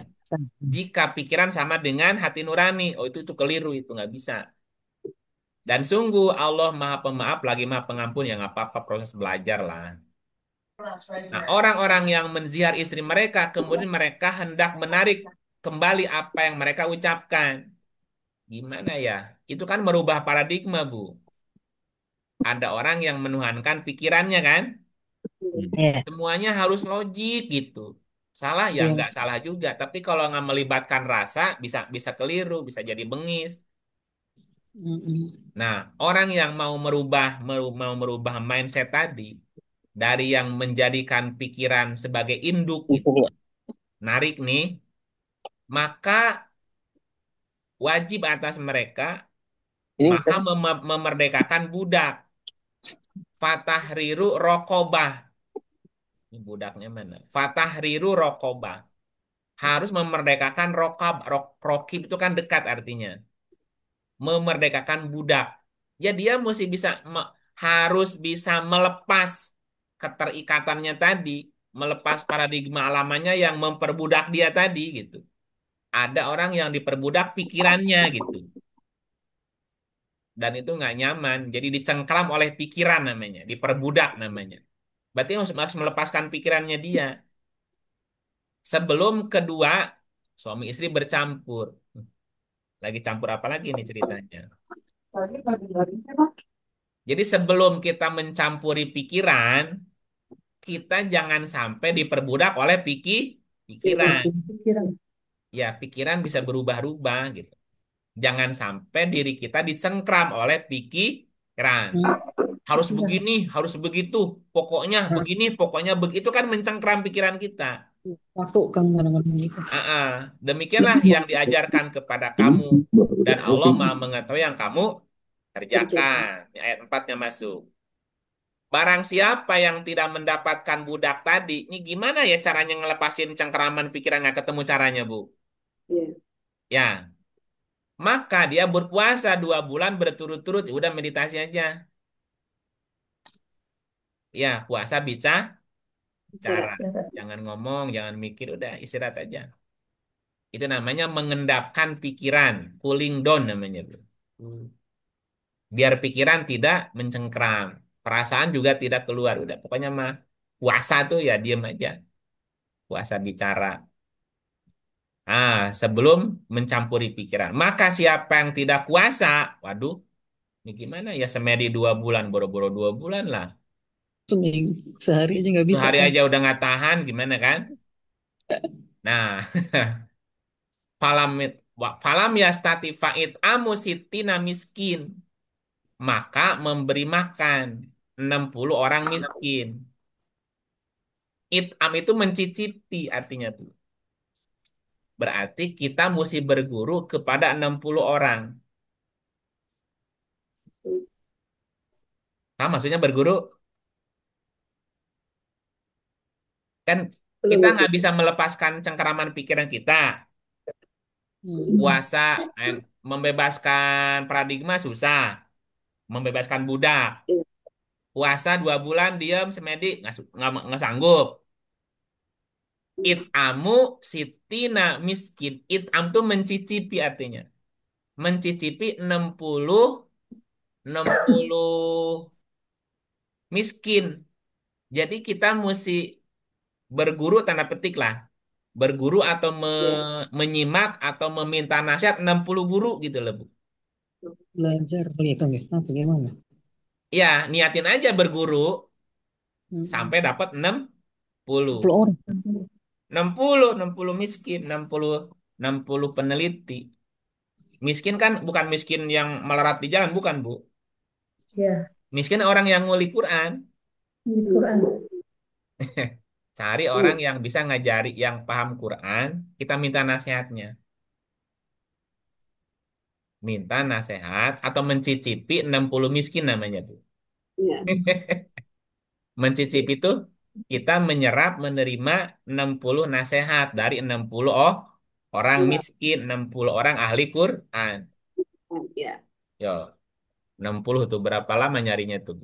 Jika pikiran sama dengan hati nurani, oh itu keliru, itu nggak bisa. Dan sungguh Allah Maha Pemaaf lagi Maha Pengampun, ya nggak apa-apa proses belajar lah. Nah, orang-orang yang menziar istri mereka, kemudian mereka hendak menarik kembali apa yang mereka ucapkan. Gimana ya? Itu kan merubah paradigma, Bu. Ada orang yang menuhankan pikirannya kan? ya, Semuanya harus logik gitu. Salah ya Iya. nggak salah juga. Tapi kalau nggak melibatkan rasa, bisa bisa keliru, bisa jadi bengis. Nah, orang yang mau merubah mindset tadi dari yang menjadikan pikiran sebagai induk itu itu dia. narik nih, maka wajib atas mereka Ini bisa maka memerdekakan budak. Fatahriru rokobah. Ini budaknya mana? Fatahriru rokobah. Harus memerdekakan rokib itu kan dekat artinya. Memerdekakan budak. Ya dia mesti harus bisa melepas keterikatannya tadi, melepas paradigma alamannya yang memperbudak dia tadi gitu. Ada orang yang diperbudak pikirannya gitu. Dan itu nggak nyaman, jadi dicengkram oleh pikiran namanya, diperbudak namanya. Berarti harus melepaskan pikirannya dia. Sebelum kedua suami istri bercampur. Lagi campur apa lagi nih ceritanya? Jadi sebelum kita mencampuri pikiran, kita jangan sampai diperbudak oleh pikiran. Pikiran. Ya, pikiran bisa berubah-ubah gitu. Jangan sampai diri kita dicengkram oleh pikiran. Harus begini, harus begitu. Pokoknya begini, pokoknya begitu kan mencengkram pikiran kita. Takut kan kadang-kadang gitu. Demikianlah yang diajarkan kepada kamu dan Allah Maha mengetahui yang kamu kerjakan. Ini ayat 4-nya masuk. Barang siapa yang tidak mendapatkan budak tadi, ini gimana ya caranya ngelepasin cengkeraman pikiran nggak ketemu caranya, Bu? Iya. Ya, maka dia berpuasa 2 bulan berturut-turut, udah meditasi aja. Ya, puasa bicara. Jangan ngomong, jangan mikir, udah istirahat aja. Itu namanya mengendapkan pikiran, cooling down namanya, Bu. Biar pikiran tidak mencengkram, perasaan juga tidak keluar, udah pokoknya mah puasa tuh ya diem aja, puasa bicara. Sebelum mencampuri pikiran. Maka siapa yang tidak puasa, waduh, ini gimana ya semedi 2 bulan, boro-boro 2 bulan lah. Sehari aja nggak bisa Sehari kan? aja udah nggak tahan, gimana kan? Nah, falam falam yastati fa'id amu sitina miskin. Maka memberi makan 60 orang miskin. It'am itu mencicipi artinya tuh. Berarti kita mesti berguru kepada 60 orang. Nah, maksudnya berguru kan Belum kita itu. nggak bisa melepaskan cengkeraman pikiran kita. Hmm. Puasa, membebaskan paradigma susah. Membebaskan budak. Iya. Puasa 2 bulan diam semedi nggak sanggup. It'amu sitina miskin. It'am tuh mencicipi artinya. Mencicipi 60 miskin. Jadi kita mesti berguru tanda petik lah. Berguru atau Iya. menyimak atau meminta nasihat 60 guru gitu loh, Bu. Belajar kali ya Kang ya? Ah, bagaimana? Ya, niatin aja berguru Hmm. sampai dapat 60. 10 orang. 60 miskin, 60 peneliti. Miskin kan bukan miskin yang melarat di jalan, bukan, Bu. Ya, Miskin orang yang nguli Quran. di Quran. Cari Iya. orang yang bisa ngajari, yang paham Quran, kita minta nasihatnya. Minta nasihat atau mencicipi 60 miskin namanya tuh. Iya. Mencicipi itu kita menyerap menerima 60 nasihat dari 60 orang Iya. miskin, 60 orang ahli Quran. Iya. Yo, 60 tuh berapa lama nyarinya tuh?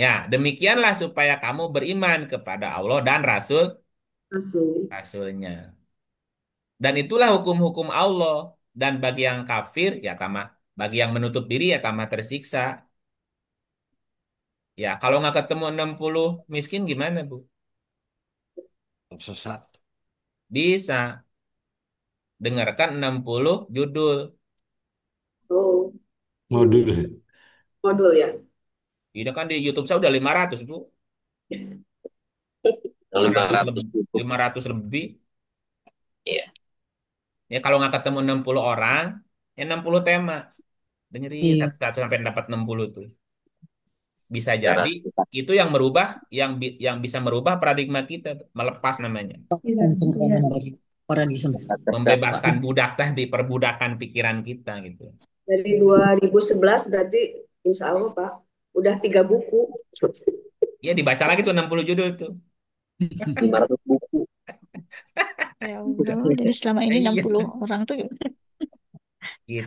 Ya, demikianlah supaya kamu beriman kepada Allah dan Langsung. Rasulnya. Dan itulah hukum-hukum Allah. Dan bagi yang kafir, ya tamah. Bagi yang menutup diri, ya tamah tersiksa. Ya, kalau nggak ketemu 60 miskin gimana, Bu? Sesat. Bisa. Dengarkan 60 judul. Oh, Modul sih. modul ya. Ini kan di YouTube saya udah 500, Bu. 500 500 lebih. buku. 500 lebih. Iya, Ya, kalau nggak ketemu 60 orang, ya 60 tema. Dengerin Iya. satu-satu sampai dapat 60 tuh. Bisa cara jadi singkat. itu yang merubah, yang bisa merubah paradigma kita, melepas namanya. Iya, iya. Pencengkraman dari paradigma. Cerdas, Pak. Membebaskan budak tadi, perbudakan pikiran kita gitu. Dari 2011 berarti insya Allah Pak udah 3 buku. Ya dibaca lagi tuh 60 judul tuh. 500 buku. Ya Allah, jadi selama ini Iya, 60 orang tuh gitu. Ya,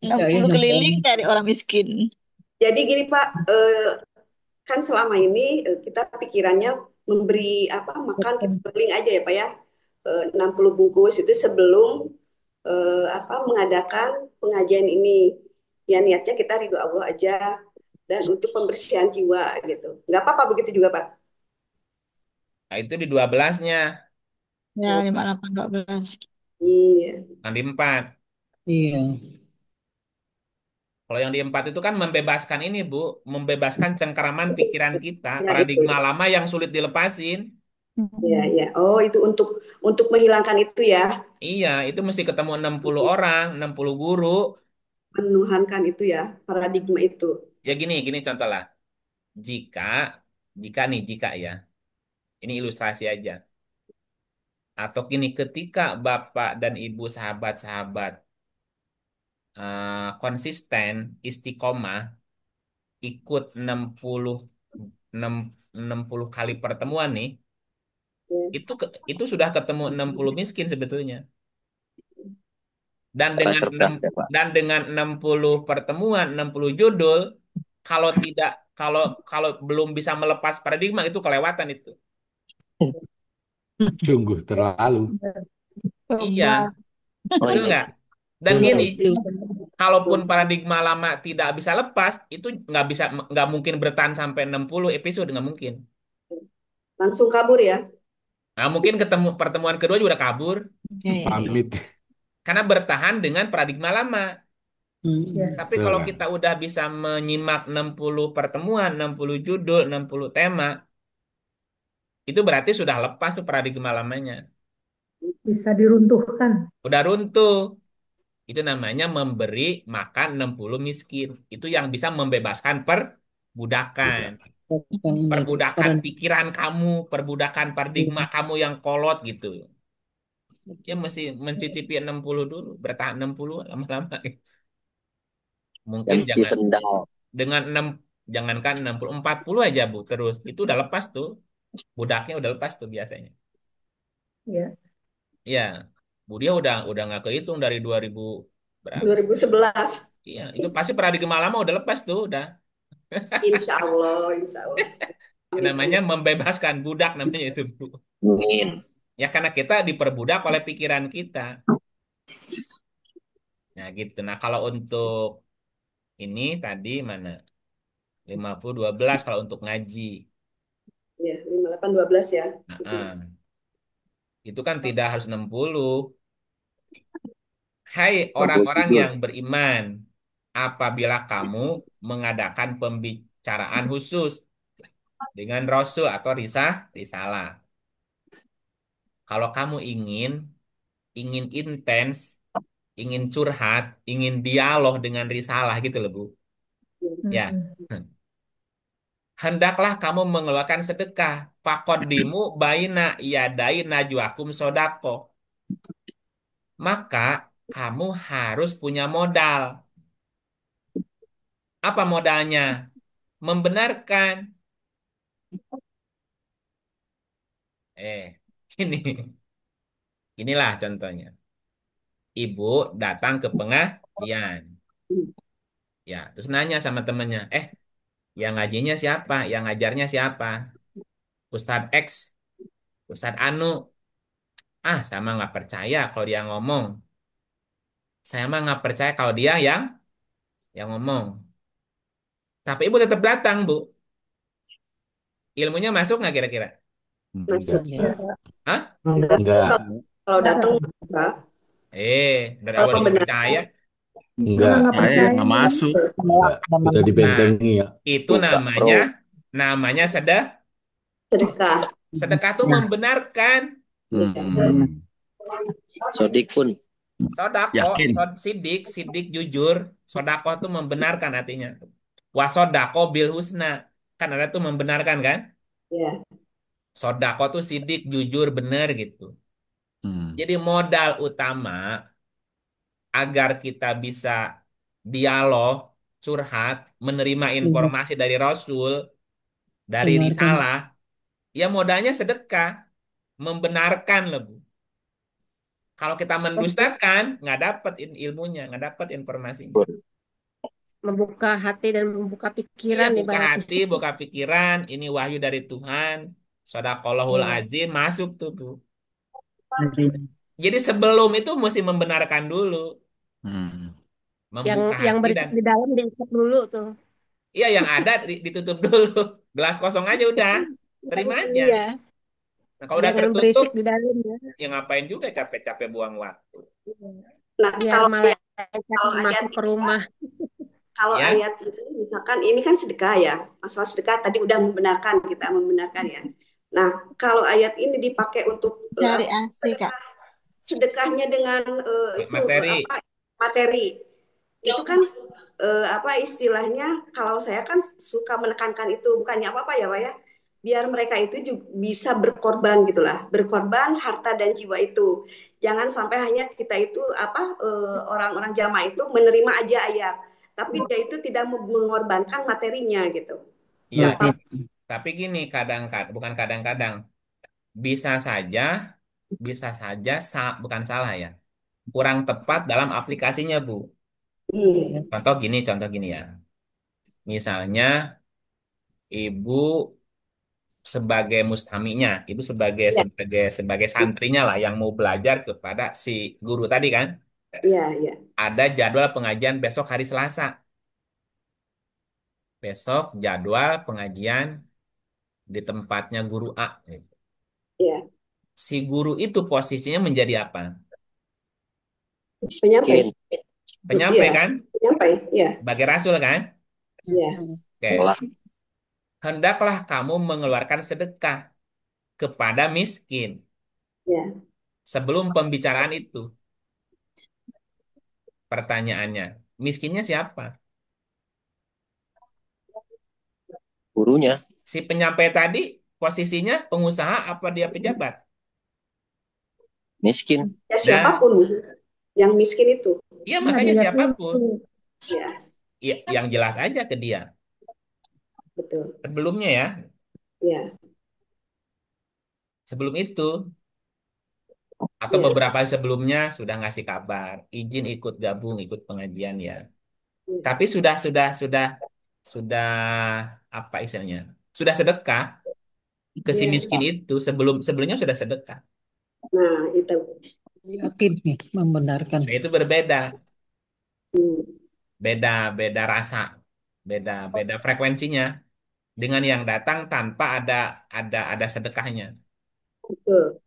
ya, 60 keliling cari orang miskin. Jadi gini Pak, kan selama ini kita pikirannya memberi apa makan ke sekeliling aja ya Pak ya. 60 bungkus itu sebelum apa mengadakan pengajian ini. Ya niatnya kita ridho Allah aja dan untuk pembersihan jiwa gitu. Nggak apa-apa begitu juga Pak. Nah, itu di 12-nya, Ya, Oh, 58, 12. iya. yang di 4. Iya. Kalau yang di 4 itu kan membebaskan ini, Bu, membebaskan cengkeraman pikiran kita, Ya itu. paradigma lama yang sulit dilepasin. Ya, ya. Oh, itu untuk menghilangkan itu ya, Iya, itu mesti ketemu 60 orang, 60 guru. menuhankan itu ya, paradigma itu. Ya gini contoh lah. Jika, jika ya, ini ilustrasi aja. Atau gini, ketika Bapak dan Ibu sahabat-sahabat konsisten, istiqomah, ikut 60 kali pertemuan nih, Ya. itu sudah ketemu 60 miskin sebetulnya. Dan Cara dengan enam cerdas ya, Pak. dan dengan 60 pertemuan, 60 judul, kalau tidak kalau kalau belum bisa melepas paradigma itu kelewatan itu. Sungguh terlalu. Iya, Coba. Oh betul iya, nggak? Dan betul. gini, Itu kalaupun paradigma lama tidak bisa lepas, itu nggak mungkin bertahan sampai 60 episode, nggak mungkin. Langsung kabur ya. Nah, mungkin ketemu pertemuan kedua juga udah kabur Ya, ya, ya. Pamit. karena bertahan dengan paradigma lama. Ya. Tapi Betul, kalau Kak. kita udah bisa menyimak 60 pertemuan, 60 judul, 60 tema, itu berarti sudah lepas tuh paradigma lamanya. Bisa diruntuhkan. Udah runtuh. Itu namanya memberi makan 60 miskin. Itu yang bisa membebaskan perbudakan. Budak. Bukan itu. Perbudakan pikiran kamu, perbudakan paradigma Iya, kamu yang kolot gitu. Ya betul. mesti mencicipi 60 dulu, bertahan 60 lama-lama. Mungkin Ganti jangan sendal. dengan 6, jangankan 60, 40 aja Bu terus. Itu udah lepas tuh. Budaknya udah lepas tuh biasanya. Ya. Iya, Bu dia udah nggak kehitung dari 2000 berapa? 2011. Iya, itu pasti paradigma lama udah lepas tuh, udah. Insya Allah, insya Allah. Amin, Namanya amin. membebaskan budak namanya itu, Bu. Amin. Ya karena kita diperbudak oleh pikiran kita. Nah, gitu. Nah, kalau untuk ini tadi mana? 50-12 kalau untuk ngaji. Ya, 5812 ya. Nah, itu kan tidak harus 60. Hai Bangun orang-orang tidur. yang beriman, apabila kamu mengadakan pembicaraan khusus dengan Rasul atau risalah. Kalau kamu ingin intens, ingin curhat, ingin dialog dengan risalah gitu loh, Bu. Ya. Mm-mm. Hendaklah kamu mengeluarkan sedekah. Fakodimu baina yadai najwakum sodako. Maka kamu harus punya modal. Apa modalnya? Membenarkan. Ini. Inilah contohnya. Ibu datang ke pengajian. Ya, terus nanya sama temennya, yang ngajinya siapa? Yang ngajarnya siapa? Ustadz X, Ustadz Anu. Saya mah nggak percaya kalau dia ngomong. Saya mah nggak percaya kalau dia yang ngomong. Tapi ibu tetap datang, Bu. Ilmunya masuk nggak kira-kira? Masuk. Enggak. Iya. Hah? Datang Enggak. kalau datang enggak. Dari Kalau awal nggak percaya. pembenaran Karena Enggak. nggak Saya percaya. nggak masuk. Enggak. Udah Nah, dibentengi ya. itu Suka, bro. namanya sedekah. sedekah tuh membenarkan. Ya. Hmm. Sodik pun. Sodako, Yakin. sidik jujur. Sodako tuh membenarkan artinya. Wasodako bil husna. Kan ada tuh membenarkan kan? Ya. Sodako tuh sidik, jujur, bener gitu. Hmm. Jadi modal utama agar kita bisa dialog, curhat, menerima Iya, informasi dari Rasul, dari dengarkan. risalah, ya modalnya sedekah, membenarkan loh, Bu. Kalau kita mendustakan, nggak dapat ilmunya, nggak dapat informasinya. Membuka hati dan membuka Iya, pikiran buka ibaratnya. hati, buka pikiran, ini wahyu dari Tuhan, Sadaqallahul Iya. azim, masuk tuh, Bu. Jadi sebelum itu mesti membenarkan dulu, Hmm. Yang membuka yang hati dan berisik di dalam diikat dulu tuh. iya yang ada ditutup dulu, gelas kosong aja udah, terima aja. Iya, Nah kalau udah jangan tertutup, berisik di dalam ya. ya ngapain juga capek-capek buang waktu. Nah, Biar kalau malaikat kalau ayat masuk ke ini Pak, rumah. kalau Ya, ayat ini misalkan ini kan sedekah ya. Masalah sedekah tadi udah membenarkan, kita membenarkan ya. Nah, kalau ayat ini dipakai untuk Cari asi, Kak. sedekahnya dengan itu materi. apa materi itu kan apa istilahnya, kalau saya kan suka menekankan itu bukannya apa-apa ya Pak ya, biar mereka itu juga bisa berkorban gitulah, berkorban harta dan jiwa itu, jangan sampai hanya kita itu apa orang-orang jamaah itu menerima aja ayat tapi dia itu tidak mengorbankan materinya gitu. Iya, Apa tapi gini kadang-kadang, bukan kadang-kadang, bisa saja, bukan salah ya, kurang tepat dalam aplikasinya, Bu. hmm, Contoh gini ya. Misalnya ibu sebagai mustaminya, ibu sebagai ya sebagai santrinya lah yang mau belajar kepada si guru tadi kan. ya ya Ada jadwal pengajian besok hari Selasa. Besok jadwal pengajian di tempatnya guru A. ya Si guru itu posisinya menjadi apa? penyampaian. Miskin. Penyampai Iya, kan? nyampai. Iya, Sebagai rasul kan? iya, Oke. Hendaklah kamu mengeluarkan sedekah kepada miskin iya. sebelum pembicaraan itu. Pertanyaannya, miskinnya siapa? Gurunya Si penyampai tadi posisinya pengusaha apa dia pejabat? miskin. Ya Nah, siapapun yang miskin itu. iya Nah, makanya dilihatnya siapapun. Ya, Ya, yang jelas aja ke dia. betul. Sebelumnya ya, Ya, sebelum itu atau ya, beberapa hari sebelumnya sudah ngasih kabar, izin ikut gabung, ikut pengajian ya. ya. Tapi sudah apa istilahnya? Sudah sedekah ke si Ya. miskin itu sebelumnya sudah sedekah. Nah, itu. Yakin nih membenarkan. Nah, itu berbeda, Hmm, beda beda rasa, beda beda frekuensinya dengan yang datang tanpa ada sedekahnya. betul.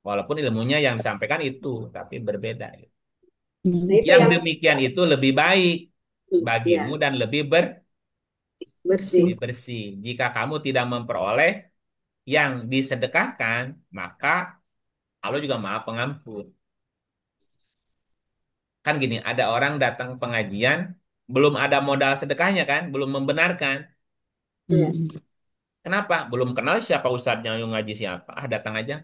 Walaupun ilmunya yang disampaikan itu, tapi berbeda. Nah, Hmm. itu Yang yang demikian itu lebih baik bagimu ya, dan Bersih. lebih bersih. bersih. Jika kamu tidak memperoleh yang disedekahkan, maka Allah juga Maha Pengampun. Kan gini, ada orang datang pengajian, belum ada modal sedekahnya kan, belum membenarkan. Ya, Hmm. Kenapa? Belum kenal siapa ustadznya yang ngaji siapa. Ah, datang aja.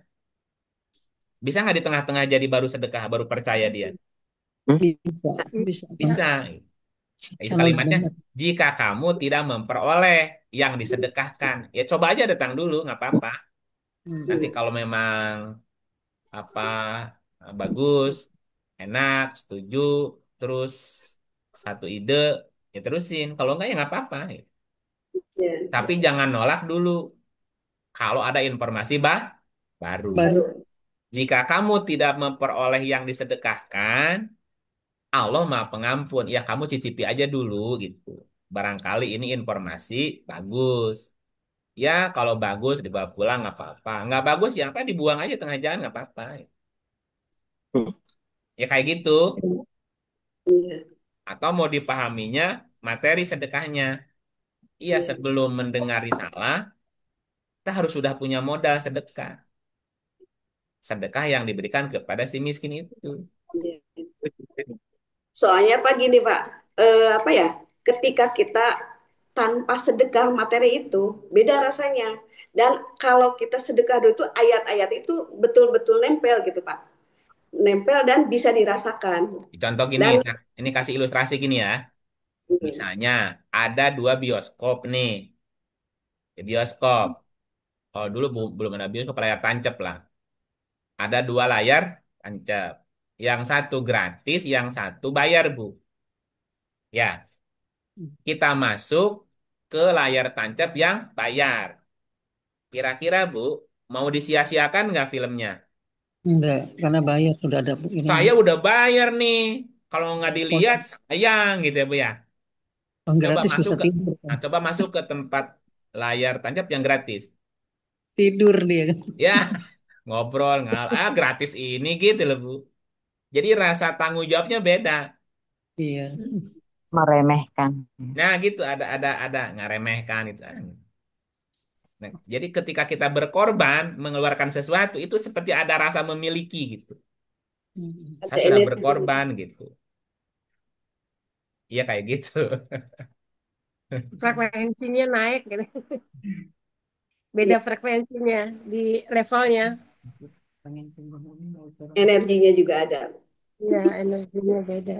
Bisa nggak di tengah-tengah jadi baru sedekah, baru percaya dia? Hmm? Bisa, nggak bisa. Bisa. Itu Kalau kalimatnya, benar. jika kamu tidak memperoleh yang disedekahkan, ya coba aja datang dulu, nggak apa-apa. Nanti Hmm. kalau memang apa bagus, enak, setuju, terus satu ide, ya terusin. Kalau enggak ya nggak apa-apa. ya, Tapi jangan nolak dulu kalau ada informasi baru. Baru. baru. Jika kamu tidak memperoleh yang disedekahkan, Allah Maha Pengampun. Ya kamu cicipi aja dulu gitu. Barangkali ini informasi bagus. Ya kalau bagus dibawa pulang nggak apa-apa. Nggak bagus ya apa dibuang aja tengah jalan nggak apa-apa. Ya kayak gitu. Iya, Atau mau dipahaminya materi sedekahnya. Iya iya, sebelum mendengar risalah, kita harus sudah punya modal sedekah. Sedekah yang diberikan kepada si miskin itu. iya. Soalnya Pak gini Pak, apa ya? Ketika kita tanpa sedekah materi itu beda rasanya. Dan kalau kita sedekah dulu itu ayat-ayat itu betul-betul nempel gitu Pak. Nempel dan bisa dirasakan. Contoh gini, Dan nah, ini kasih ilustrasi gini ya. Misalnya ada dua bioskop nih. Di bioskop. Oh dulu belum ada bioskop layar tancap lah. Ada dua layar tancap. Yang satu gratis, yang satu bayar Bu. Ya, kita masuk ke layar tancap yang bayar. Kira-kira Bu, mau disia-siakan nggak filmnya? Enggak, karena bayar sudah ada Saya ininya. udah bayar nih. Kalau nggak Oh, dilihat, sayang gitu ya Bu ya. yang Coba gratis masuk bisa ke, tidur kan. nah, coba masuk ke tempat layar tancap yang gratis. Tidur dia kan. Ya, ngobrol, gratis ini gitu loh Bu. Jadi rasa tanggung jawabnya beda. Iya. Meremehkan. Nah gitu ada nggak remehkan itu. Nah, jadi ketika kita berkorban mengeluarkan sesuatu itu seperti ada rasa memiliki gitu. Hmm. Saya ada sudah energi. berkorban gitu. Iya kayak gitu. frekuensinya naik gitu. Beda frekuensinya di levelnya. Energinya juga ada. Ya, energinya beda.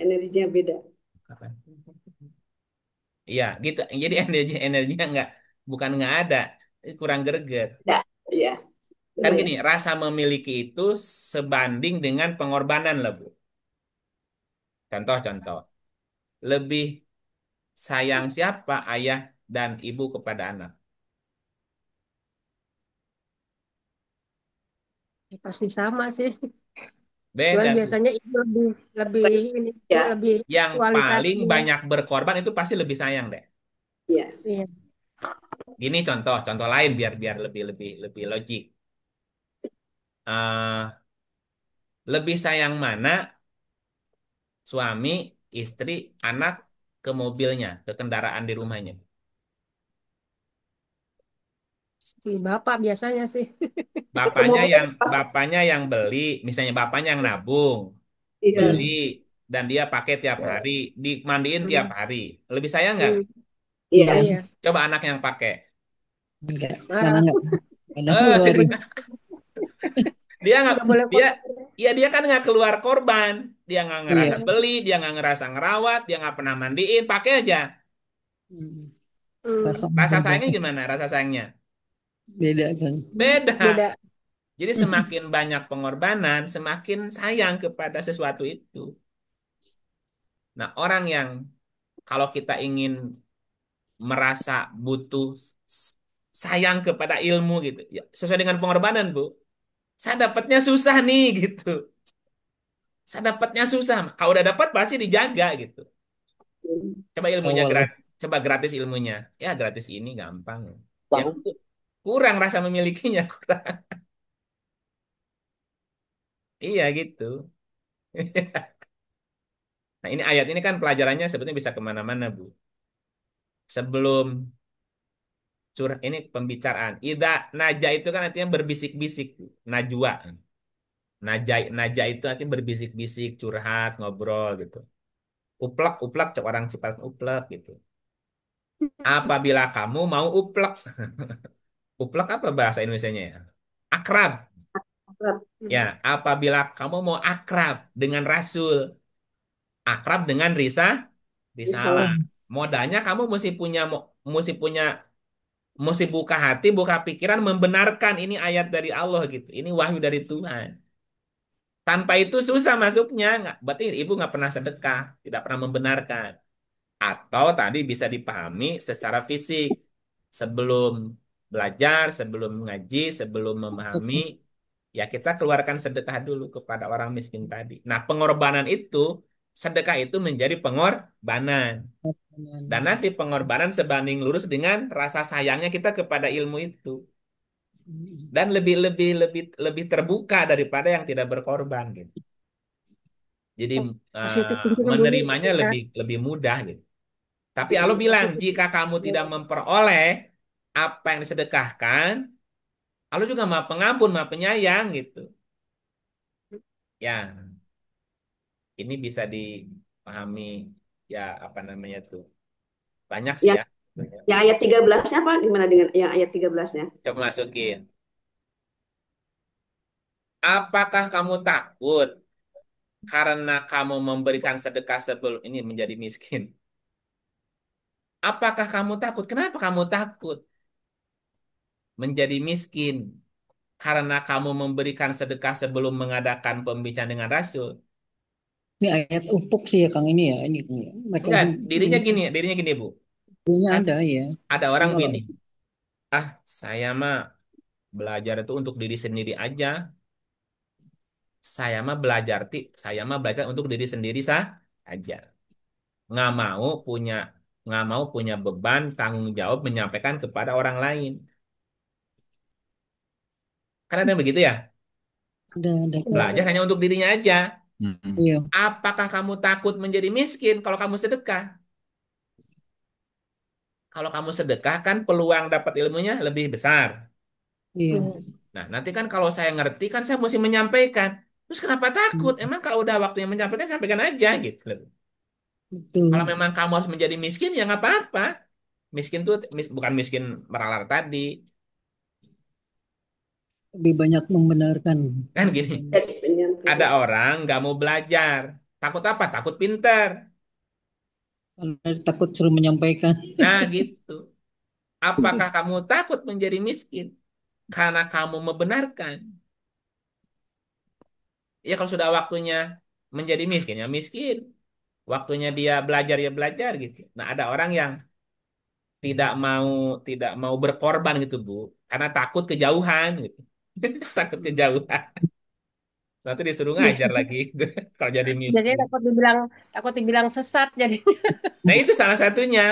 Energinya beda. Iya gitu. Jadi energinya bukan nggak ada, kurang greget. Ya, ya, Kan benar. gini, rasa memiliki itu sebanding dengan pengorbanan lah Bu. Contoh-contoh, lebih sayang siapa ayah dan ibu kepada anak? Ya, pasti sama sih. Cuman Beda Bu. biasanya itu lebih lebih ini Ya, lebih Yang paling aktualisasinya. banyak berkorban itu pasti lebih sayang deh. ya. Iya. Gini contoh lain biar biar lebih lebih lebih logik. Eh, lebih sayang mana suami, istri, anak ke mobilnya, ke kendaraan di rumahnya. Si bapak biasanya sih. Itu mobil pas. Bapaknya yang beli, misalnya bapaknya yang nabung, beli Iya. dan dia pakai tiap hari, dimandiin tiap Hmm. hari. Lebih sayang nggak? Hmm. Iya, Iya. Iya, Coba anak yang pakai. enggak. Karena marah. enggak Eh, ngeluarin. dia nggak Nggak boleh dia kotor. ya dia kan nggak keluar korban, dia nggak ngerasa Iya. beli, dia nggak ngerasa ngerawat, dia nggak pernah mandiin, pakai aja. Hmm. Hmm. Rasanya Rasa beda. sayangnya gimana? Rasa sayangnya Beda kan. beda. Beda. Jadi semakin banyak pengorbanan, semakin sayang kepada sesuatu itu. Nah, orang yang kalau kita ingin merasa butuh sayang kepada ilmu gitu, ya, sesuai dengan pengorbanan, Bu. Saya dapatnya susah nih gitu. Saya dapatnya susah. Kalau udah dapat pasti dijaga gitu. Coba ilmunya Awal gratis, coba gratis ilmunya. Ya gratis ini gampang. Ya Bang, kurang rasa memilikinya kurang. Iya gitu. Nah ini ayat ini kan pelajarannya sebetulnya bisa kemana-mana Bu. Sebelum curah ini pembicaraan. Ida naja itu kan artinya berbisik-bisik. Bu. Najwa. Naja itu artinya berbisik-bisik, curhat, ngobrol gitu. Uplek, uplek, orang Cipanas uplek gitu. Apabila kamu mau uplek. Uplek apa bahasa Indonesianya ya? Akrab. Ya, Hmm. apabila kamu mau akrab dengan Rasul, akrab dengan risalah. Salah. Modalnya kamu mesti punya mesti buka hati, buka pikiran membenarkan ini ayat dari Allah gitu. Ini wahyu dari Tuhan. Tanpa itu susah masuknya. Nggak, berarti ibu nggak pernah sedekah, tidak pernah membenarkan. Atau tadi bisa dipahami secara fisik. Sebelum belajar, sebelum ngaji, sebelum memahami, ya kita keluarkan sedekah dulu kepada orang miskin tadi. Nah, pengorbanan itu, sedekah itu menjadi pengorbanan. Dan nanti pengorbanan sebanding lurus dengan rasa sayangnya kita kepada ilmu itu. Dan lebih terbuka daripada yang tidak berkorban gitu. Jadi Positif thinking dulu menerimanya ya. lebih mudah gitu. Tapi Allah bilang, Positif. jika kamu tidak memperoleh apa yang disedekahkan, Allah juga maha pengampun, maha penyayang gitu. Ya, ini bisa dipahami ya apa namanya tuh. Banyak sih Yang, ya. yang ayat 13-nya Pak, gimana dengan yang ayat 13-nya? Coba masukin. Apakah kamu takut karena kamu memberikan sedekah sebelum ini menjadi miskin? Apakah kamu takut? Kenapa kamu takut menjadi miskin? Karena kamu memberikan sedekah sebelum mengadakan pembicaraan dengan Rasul. ini ayat upuk sih ya Kang ini ya. Ini mereka Enggak, ini dirinya gini, Bu. punya Kan ada ya. ada Ini orang kalau gini, ah saya mah belajar itu untuk diri sendiri aja. Saya mah belajar untuk diri sendiri sah aja. Nggak mau punya nggak mau punya beban tanggung jawab menyampaikan kepada orang lain. Karena ada yang begitu ya. ada Belajar hanya untuk dirinya aja. Mm-mm. iya Apakah kamu takut menjadi miskin kalau kamu sedekah? Kalau kamu sedekah kan peluang dapat ilmunya lebih besar. iya Hmm. Nah, nanti kan kalau saya ngerti kan saya mesti menyampaikan. Terus kenapa takut? Hmm, Emang kalau udah waktunya menyampaikan, sampaikan aja gitu. Kalau betul. memang kamu harus menjadi miskin, ya nggak apa-apa. Miskin tuh bukan miskin meralar tadi. Lebih banyak membenarkan. Kan gini, Jadi ada penyampaian. orang nggak mau belajar. Takut apa? Takut pinter. Karena takut suruh menyampaikan. Nah, gitu. Apakah kamu takut menjadi miskin? Karena kamu membenarkan. Ya kalau sudah waktunya menjadi miskin, ya miskin. Waktunya dia belajar, ya belajar gitu. Nah, ada orang yang tidak mau tidak mau berkorban gitu, Bu. Karena takut kejauhan gitu. Takut kejauhan. Nanti disuruh ngajar Biasanya, lagi gitu, kalau jadi biasanya miskin. takut dibilang sesat jadi Nah, itu salah satunya.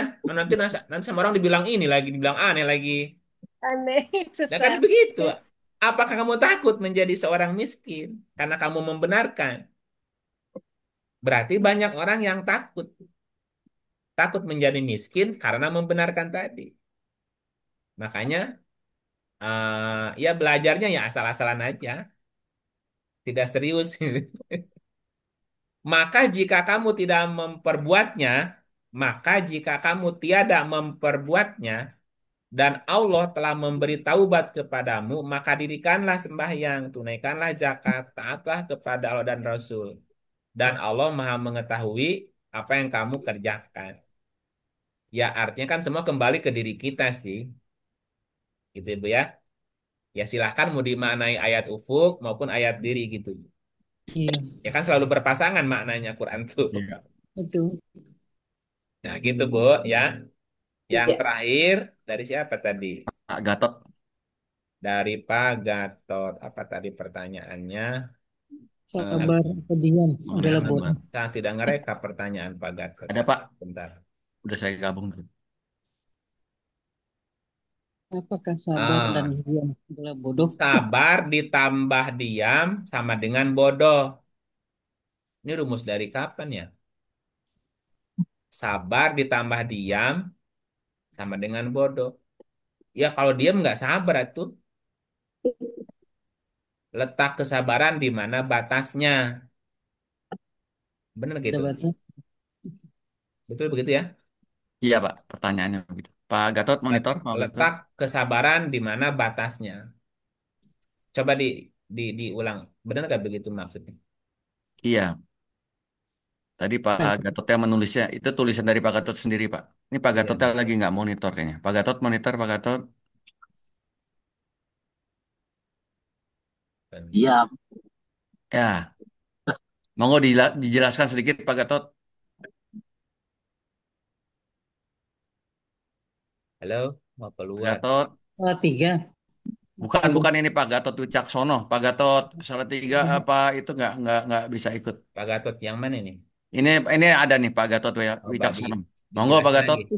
Nanti sama orang dibilang ini lagi, dibilang aneh lagi. aneh Nah, kan sesat. begitu. Apakah kamu takut menjadi seorang miskin karena kamu membenarkan? Berarti banyak orang yang takut. Takut menjadi miskin karena membenarkan tadi. Makanya ya belajarnya ya asal-asalan aja. Tidak serius. Maka jika kamu tidak memperbuatnya, maka jika kamu tiada memperbuatnya, dan Allah telah memberi taubat kepadamu, maka dirikanlah sembahyang, tunaikanlah zakat, taatlah kepada Allah dan Rasul. Dan Allah Maha mengetahui apa yang kamu kerjakan. Ya artinya kan semua kembali ke diri kita sih, gitu Ibu ya. Ya silahkan mau dimaknai ayat ufuk maupun ayat diri gitu. Iya, Ya kan selalu berpasangan maknanya Quran tuh. Iya. betul. Nah gitu Bu ya. Yang Iya. terakhir dari siapa tadi? Pak Gatot. Dari Pak Gatot. Apa tadi pertanyaannya? Eh, Sabar atau diam adalah Mengenai bodoh. Saya tidak ngerekap pertanyaan Pak Gatot. Ada Pak, Bentar. udah saya gabung tuh. Apakah sabar dan Ah, diam adalah bodoh? sabar ditambah diam sama dengan bodoh. Ini rumus dari kapan ya? Sabar ditambah diam sama dengan bodoh. Ya kalau diam nggak sabar itu. Letak kesabaran di mana batasnya. Benar Ada gitu. batas. Betul begitu ya? Iya Pak, pertanyaannya begitu. Pak Gatot monitor, Pak Gatot. Letak kesabaran di mana batasnya. Coba diulang. Benar nggak begitu maksudnya? Iya, tadi Pak Gatotnya menulisnya, itu tulisan dari Pak Gatot sendiri Pak. Ini Pak Iya. Gatotnya lagi nggak monitor kayaknya. Pak Gatot monitor, Pak Gatot. Iya, Ya, monggo dijelaskan sedikit Pak Gatot. Halo, mau Pak keluar. Gatot. Tiga. Bukan, bukan ini Pak Gatot Wicaksono. Pak Gatot salah tiga apa itu nggak bisa ikut. Pak Gatot yang mana ini? Ini ada nih Pak Gatot Oh, Pak, Wicaksono. Monggo Pak dijelasin Gatot, lagi.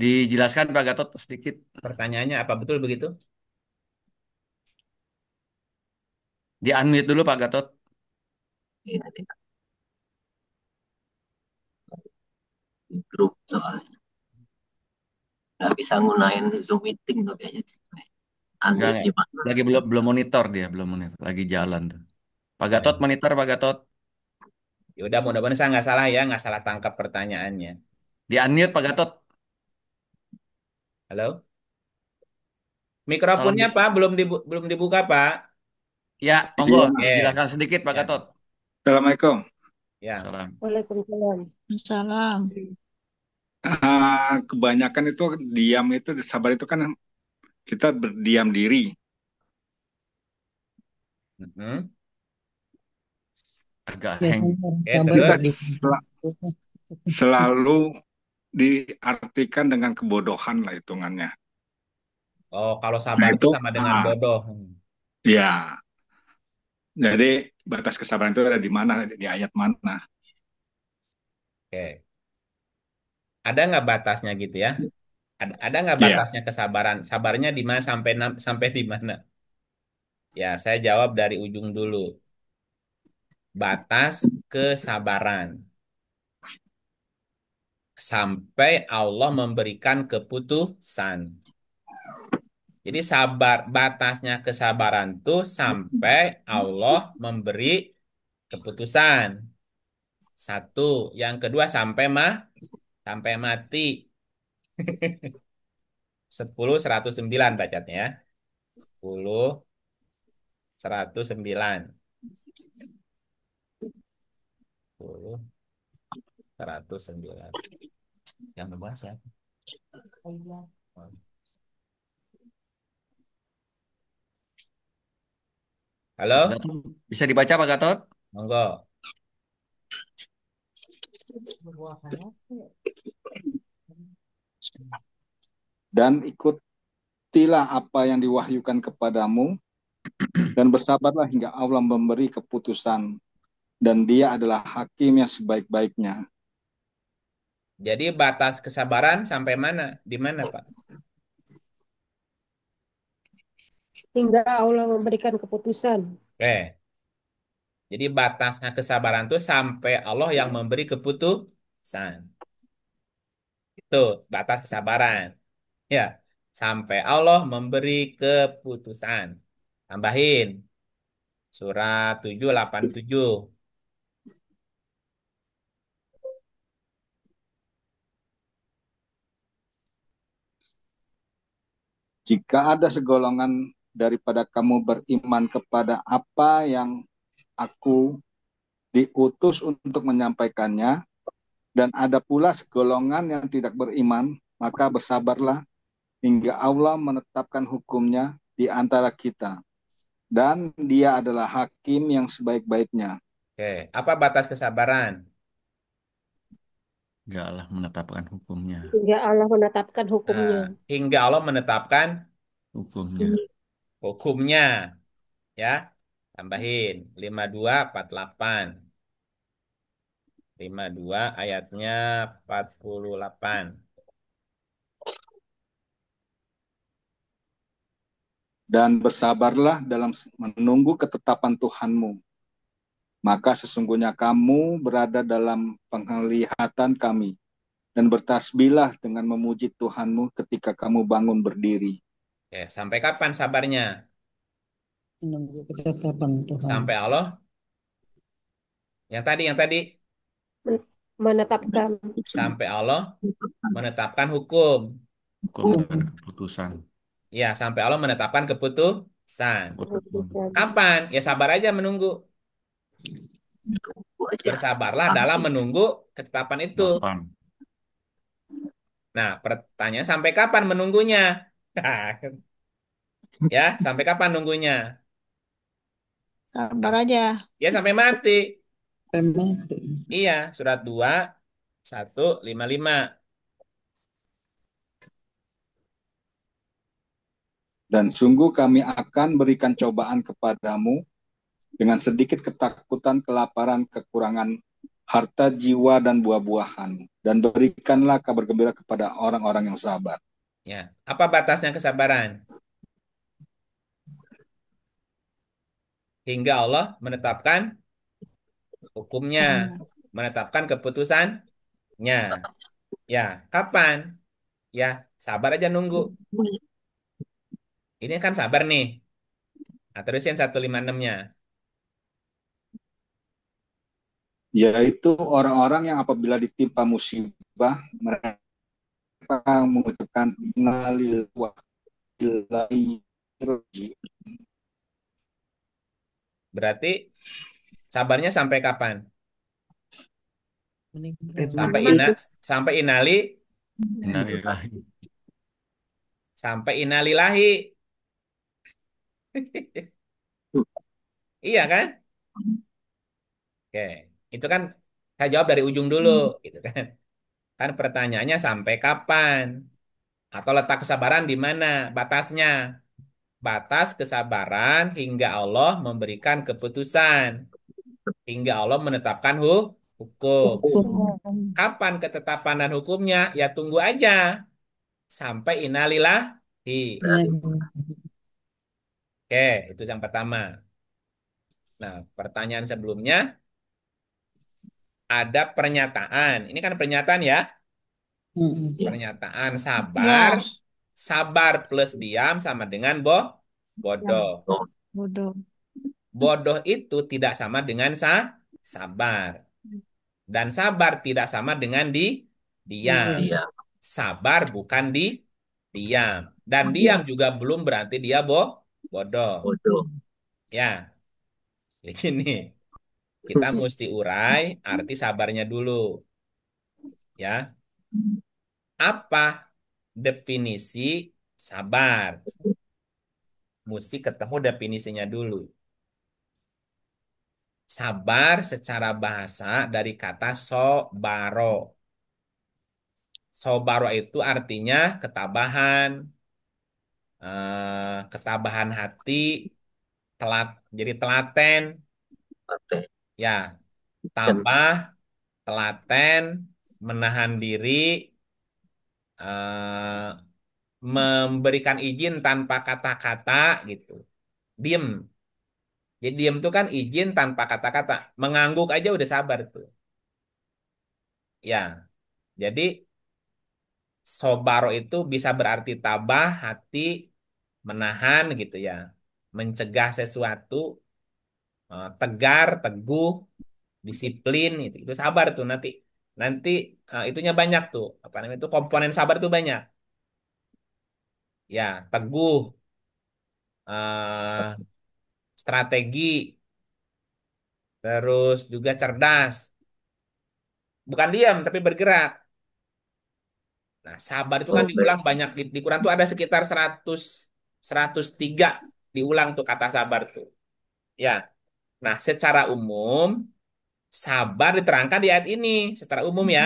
dijelaskan Pak Gatot sedikit. Pertanyaannya apa betul begitu? Di unmute dulu Pak Gatot. iya, di grup soalnya. Nggak bisa gunain Zoom meeting tuh kayaknya. Nggak, Unmute nggak. di mana? Lagi belum belum monitor dia, belum monitor. Lagi jalan tuh. Pak Oh, Gatot monitor Pak Gatot. ya udah mudah-mudahan saya nggak salah ya, nggak salah tangkap pertanyaannya. Di unmute Pak Gatot. Halo? Tolong Mikrofonnya di, Pak belum dibuka Pak. ya, monggo Oke. dijelaskan sedikit Pak Ya, Gatot. Assalamualaikum. ya. Salam. Waalaikumsalam. Salam. Kebanyakan itu diam itu sabar itu kan kita berdiam diri. Mm-mm. Agak hang. Biasanya orang Oke, sabar Kita terus selalu diartikan dengan kebodohan lah hitungannya. kalau Nah sabar itu itu, sama dengan bodoh. ya. Jadi batas kesabaran itu ada di mana, di ayat mana? Oke. Ada nggak batasnya gitu ya? Ada nggak Iya. batasnya kesabaran? Sabarnya di mana sampai di mana? Ya, saya jawab dari ujung dulu. Batas kesabaran sampai Allah memberikan keputusan. Jadi sabar batasnya kesabaran tuh sampai Allah memberi keputusan. Satu, yang kedua sampai mati. 10 109 bacanya ya. 10 109. 10 109. Yang membahas ya. Pak Halo? Gatot, bisa dibaca Pak Gatot? Monggo. Dan ikutilah apa yang diwahyukan kepadamu dan bersabarlah hingga Allah memberi keputusan dan dia adalah hakim yang sebaik-baiknya. Jadi batas kesabaran sampai mana? Di mana, Pak? Hingga Allah memberikan keputusan. Oke. Jadi batasnya kesabaran itu sampai Allah yang memberi keputusan. Itu batas kesabaran. Ya, sampai Allah memberi keputusan. Tambahin surat 787. Jika ada segolongan daripada kamu beriman kepada apa yang aku diutus untuk menyampaikannya, dan ada pula segolongan yang tidak beriman, maka bersabarlah hingga Allah menetapkan hukumnya di antara kita. Dan dia adalah hakim yang sebaik-baiknya. Oke, apa batas kesabaran? Ya Allah menetapkan hukumnya. Hingga Allah menetapkan hukumnya. Hingga Allah menetapkan Hukumnya. hukumnya. Ya, tambahin 5248. 52 ayatnya 48. Dan bersabarlah dalam menunggu ketetapan Tuhanmu. Maka sesungguhnya kamu berada dalam penglihatan kami. Dan bertasbihlah dengan memuji Tuhanmu ketika kamu bangun berdiri. Oke, sampai kapan sabarnya? Menunggu ketetapan Tuhan. Sampai Allah. Yang tadi. Menetapkan. Sampai Allah menetapkan hukum. Hukum dan keputusan. Ya, sampai Allah menetapkan keputusan. Kapan? Ya sabar aja menunggu. Bersabarlah dalam menunggu ketetapan itu. Nah, pertanyaan sampai kapan menunggunya? Ya, sampai kapan nunggunya? Sabar aja. Ya, sampai mati. Memang Iya, surat 2, 155. Dan sungguh kami akan berikan cobaan kepadamu dengan sedikit ketakutan, kelaparan, kekurangan harta, jiwa, dan buah-buahan. Dan berikanlah kabar gembira kepada orang-orang yang sabar. Ya, apa batasnya kesabaran? Hingga Allah menetapkan hukumnya, menetapkan keputusannya. Ya, kapan? Ya, sabar aja nunggu. Ini kan sabar nih. Nah, terusin 156-nya. Yaitu orang-orang yang apabila ditimpa musibah, mereka mengucapkan innalillahi wa inna ilaihi raji'un. Berarti sabarnya sampai kapan? Sampai sampai Innalillahi. sampai innalillahi. Iya kan? Oke, itu kan saya jawab dari ujung dulu, gitu kan? Kan pertanyaannya sampai kapan? Atau letak kesabaran di mana? Batasnya. Batas kesabaran hingga Allah memberikan keputusan. Hingga Allah menetapkan hukum. Kapan ketetapan dan hukumnya? Ya tunggu aja. Sampai innalillahi. Oke, itu yang pertama. Nah, pertanyaan sebelumnya ada pernyataan. Ini kan pernyataan ya. Pernyataan sabar. Ya. Sabar plus diam sama dengan bodoh. Bodoh. Bodoh itu tidak sama dengan sabar. Dan sabar tidak sama dengan diam. Sabar bukan diam. Dan diam juga belum berarti dia bodoh. Ya, ini kita mesti urai arti sabarnya dulu. Ya, apa definisi sabar? Mesti ketemu definisinya dulu. Sabar secara bahasa dari kata sobaro. Sobaro itu artinya ketabahan, ketabahan hati, jadi telaten, ya, tabah, telaten, menahan diri, eh, memberikan izin tanpa kata-kata gitu, diem, Jadi diam itu kan izin tanpa kata-kata. Mengangguk aja udah sabar tuh. Ya, jadi sobaro itu bisa berarti tabah, hati, menahan gitu ya. Mencegah sesuatu, tegar, teguh, disiplin itu sabar tuh nanti. Nanti itunya banyak tuh. Apa namanya itu komponen sabar tuh banyak. Ya, teguh, eh, strategi, terus juga cerdas. Bukan diam tapi bergerak. Nah, sabar itu kan Oh, baik. diulang banyak di Quran tuh ada sekitar 103 diulang tuh kata sabar tuh. Ya. Nah, secara umum sabar diterangkan di ayat ini secara umum ya.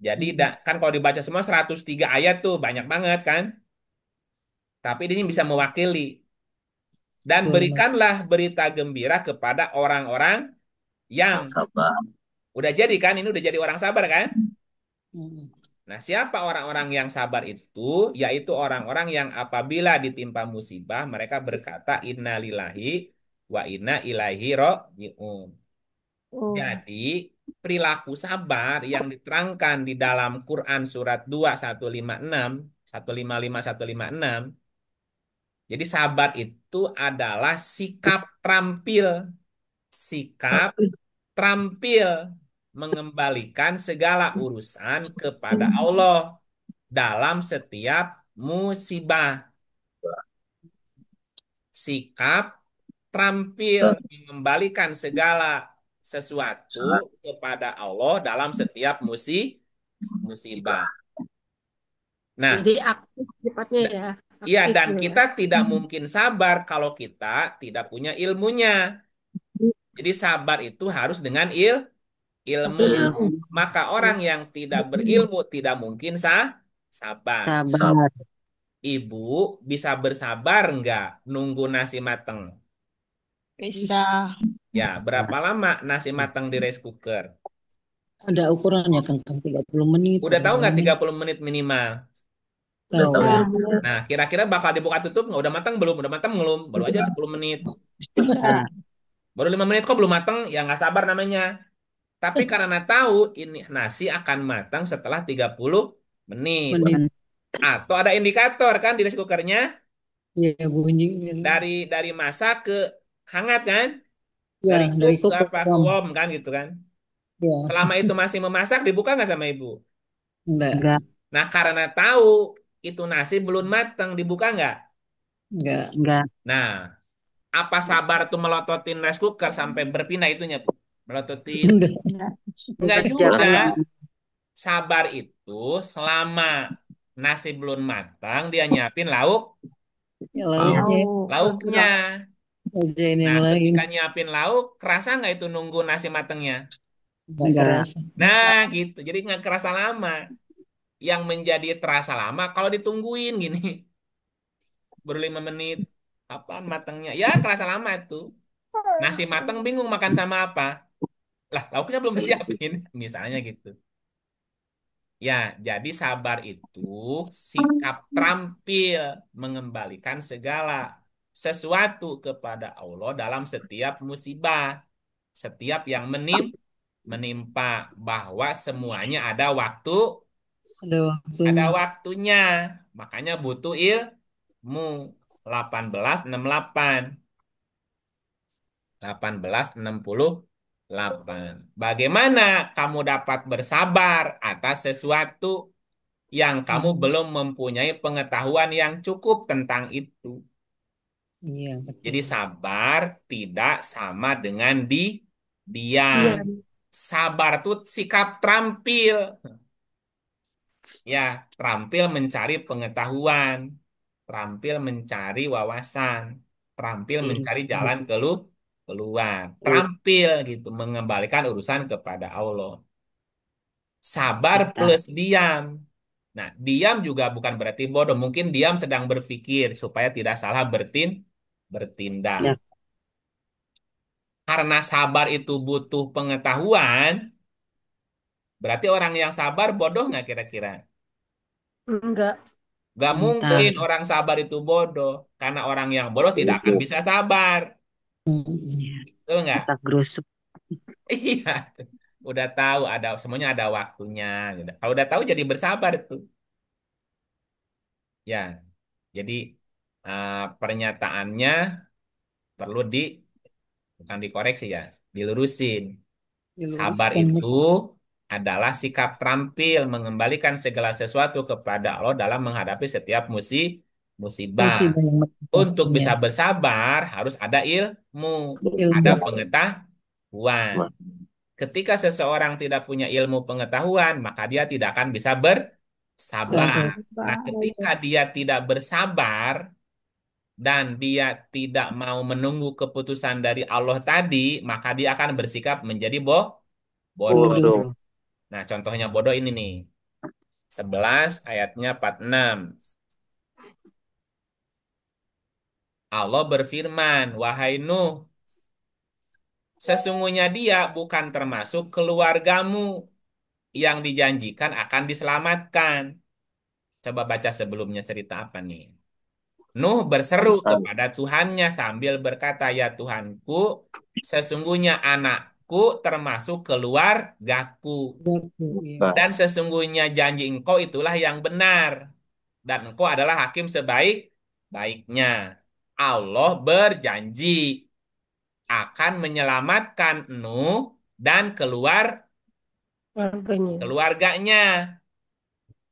Jadi kan kalau dibaca semua 103 ayat tuh banyak banget kan. Tapi ini bisa mewakili dan Betul. berikanlah berita gembira kepada orang-orang yang Yang sabar. udah jadi kan ini udah jadi orang sabar kan. Hmm. Nah, siapa orang-orang yang sabar itu? Yaitu orang-orang yang apabila ditimpa musibah, mereka berkata, Inna lillahi wa inna ilaihi roji'un. Oh. Jadi, perilaku sabar yang diterangkan di dalam Quran surat 2, 156, 155, 156. Jadi, sabar itu adalah sikap terampil mengembalikan segala urusan kepada Allah dalam setiap musibah. Sikap terampil mengembalikan segala sesuatu kepada Allah dalam setiap musibah. Nah, Jadi aktif sifatnya ya, iya dan aktifnya ya. kita tidak mungkin sabar kalau kita tidak punya ilmunya. Jadi sabar itu harus dengan ilmu. Ilmu. Maka orang yang tidak berilmu tidak mungkin sabar. Sabar. Ibu bisa bersabar nggak nunggu nasi mateng? Bisa. Ya, berapa lama nasi mateng di rice cooker? Ada ukurannya kan, 30 menit, Udah tahu berapa nggak menit? 30 menit minimal? Udah Tahu. tahu. Tahu. Nah, kira-kira bakal dibuka tutup nggak? Udah matang belum? Udah matang belum? Baru aja 10 menit. Nah, Baru 5 menit kok belum matang? Ya nggak sabar namanya. Tapi karena tahu ini nasi akan matang setelah 30 menit. Menit. Atau ada indikator kan di rice cookernya Ya bunyi. dari masak ke hangat kan? Ya Dari dari cook ke kuku apa? Ke warm. warm kan gitu kan? Ya Selama itu masih memasak dibuka nggak sama ibu? enggak, enggak, Nah, karena tahu itu nasi belum matang dibuka nggak? enggak. enggak, Nah, apa sabar tuh melototin rice cooker sampai berpindah itunya, Bu? Melototin. Enggak. enggak. Enggak juga. Jangan Sabar itu selama nasi belum matang, dia nyiapin Ya lauknya lauknya. ajain yang Nah, lain. ketika nyiapin lauk, kerasa nggak itu nunggu nasi matangnya? Enggak enggak. kerasa. Nah, gitu. Jadi nggak kerasa lama. Yang menjadi terasa lama kalau ditungguin gini, baru 5 menit. Apaan matangnya? Ya, kerasa lama itu. Nasi matang bingung makan sama apa. Lah, lauknya belum disiapin. Misalnya gitu. Ya, jadi sabar itu sikap terampil mengembalikan segala sesuatu kepada Allah dalam setiap musibah, setiap yang menimpa bahwa semuanya Ada ada waktunya. waktunya. Makanya butuh ilmu. 1868, 1868. Bagaimana kamu dapat bersabar atas sesuatu yang kamu belum mempunyai pengetahuan yang cukup tentang itu? Iya Jadi betul. sabar tidak sama dengan diam. Iya. Sabar tuh sikap terampil. Ya, terampil mencari pengetahuan, terampil mencari wawasan, terampil mencari jalan keluar, terampil gitu mengembalikan urusan kepada Allah. Sabar Kita. plus diam. Nah, diam juga bukan berarti bodoh. Mungkin diam sedang berpikir supaya tidak salah bertindak. Ya, Karena sabar itu butuh pengetahuan, berarti orang yang sabar bodoh nggak kira-kira? Enggak. Gak entah. mungkin orang sabar itu bodoh. Karena orang yang bodoh tidak akan bisa sabar. Hmm. Betul nggak? Kita gerusuk. Iya, udah tahu ada semuanya ada waktunya. Gitu. Kalau udah tahu jadi bersabar tuh. Ya, jadi pernyataannya perlu bukan dikoreksi ya, dilurusin. Sabar Diluruskan itu adalah sikap terampil mengembalikan segala sesuatu kepada Allah dalam menghadapi setiap musibah. musibah yang menimpa. Untuk Iya. bisa bersabar harus ada ilmu, ada Ilmu. pengetahuan. Ketika seseorang tidak punya ilmu pengetahuan, maka dia tidak akan bisa bersabar. Sabar. Nah, ketika dia tidak bersabar dan dia tidak mau menunggu keputusan dari Allah tadi, maka dia akan bersikap menjadi bodoh. Bodoh. Bodoh. Nah, contohnya bodoh ini nih. 11 ayatnya 46. Allah berfirman, "Wahai Nuh, sesungguhnya dia bukan termasuk keluargamu yang dijanjikan akan diselamatkan." Coba baca sebelumnya cerita apa nih? Nuh berseru kepada Tuhannya sambil berkata, "Ya Tuhanku, sesungguhnya anakku termasuk keluargaku. Bodoh. Iya. Dan sesungguhnya janji engkau itulah yang benar. Dan engkau adalah hakim sebaik-baiknya." Allah berjanji akan menyelamatkan Nuh dan Keluarganya. keluarganya.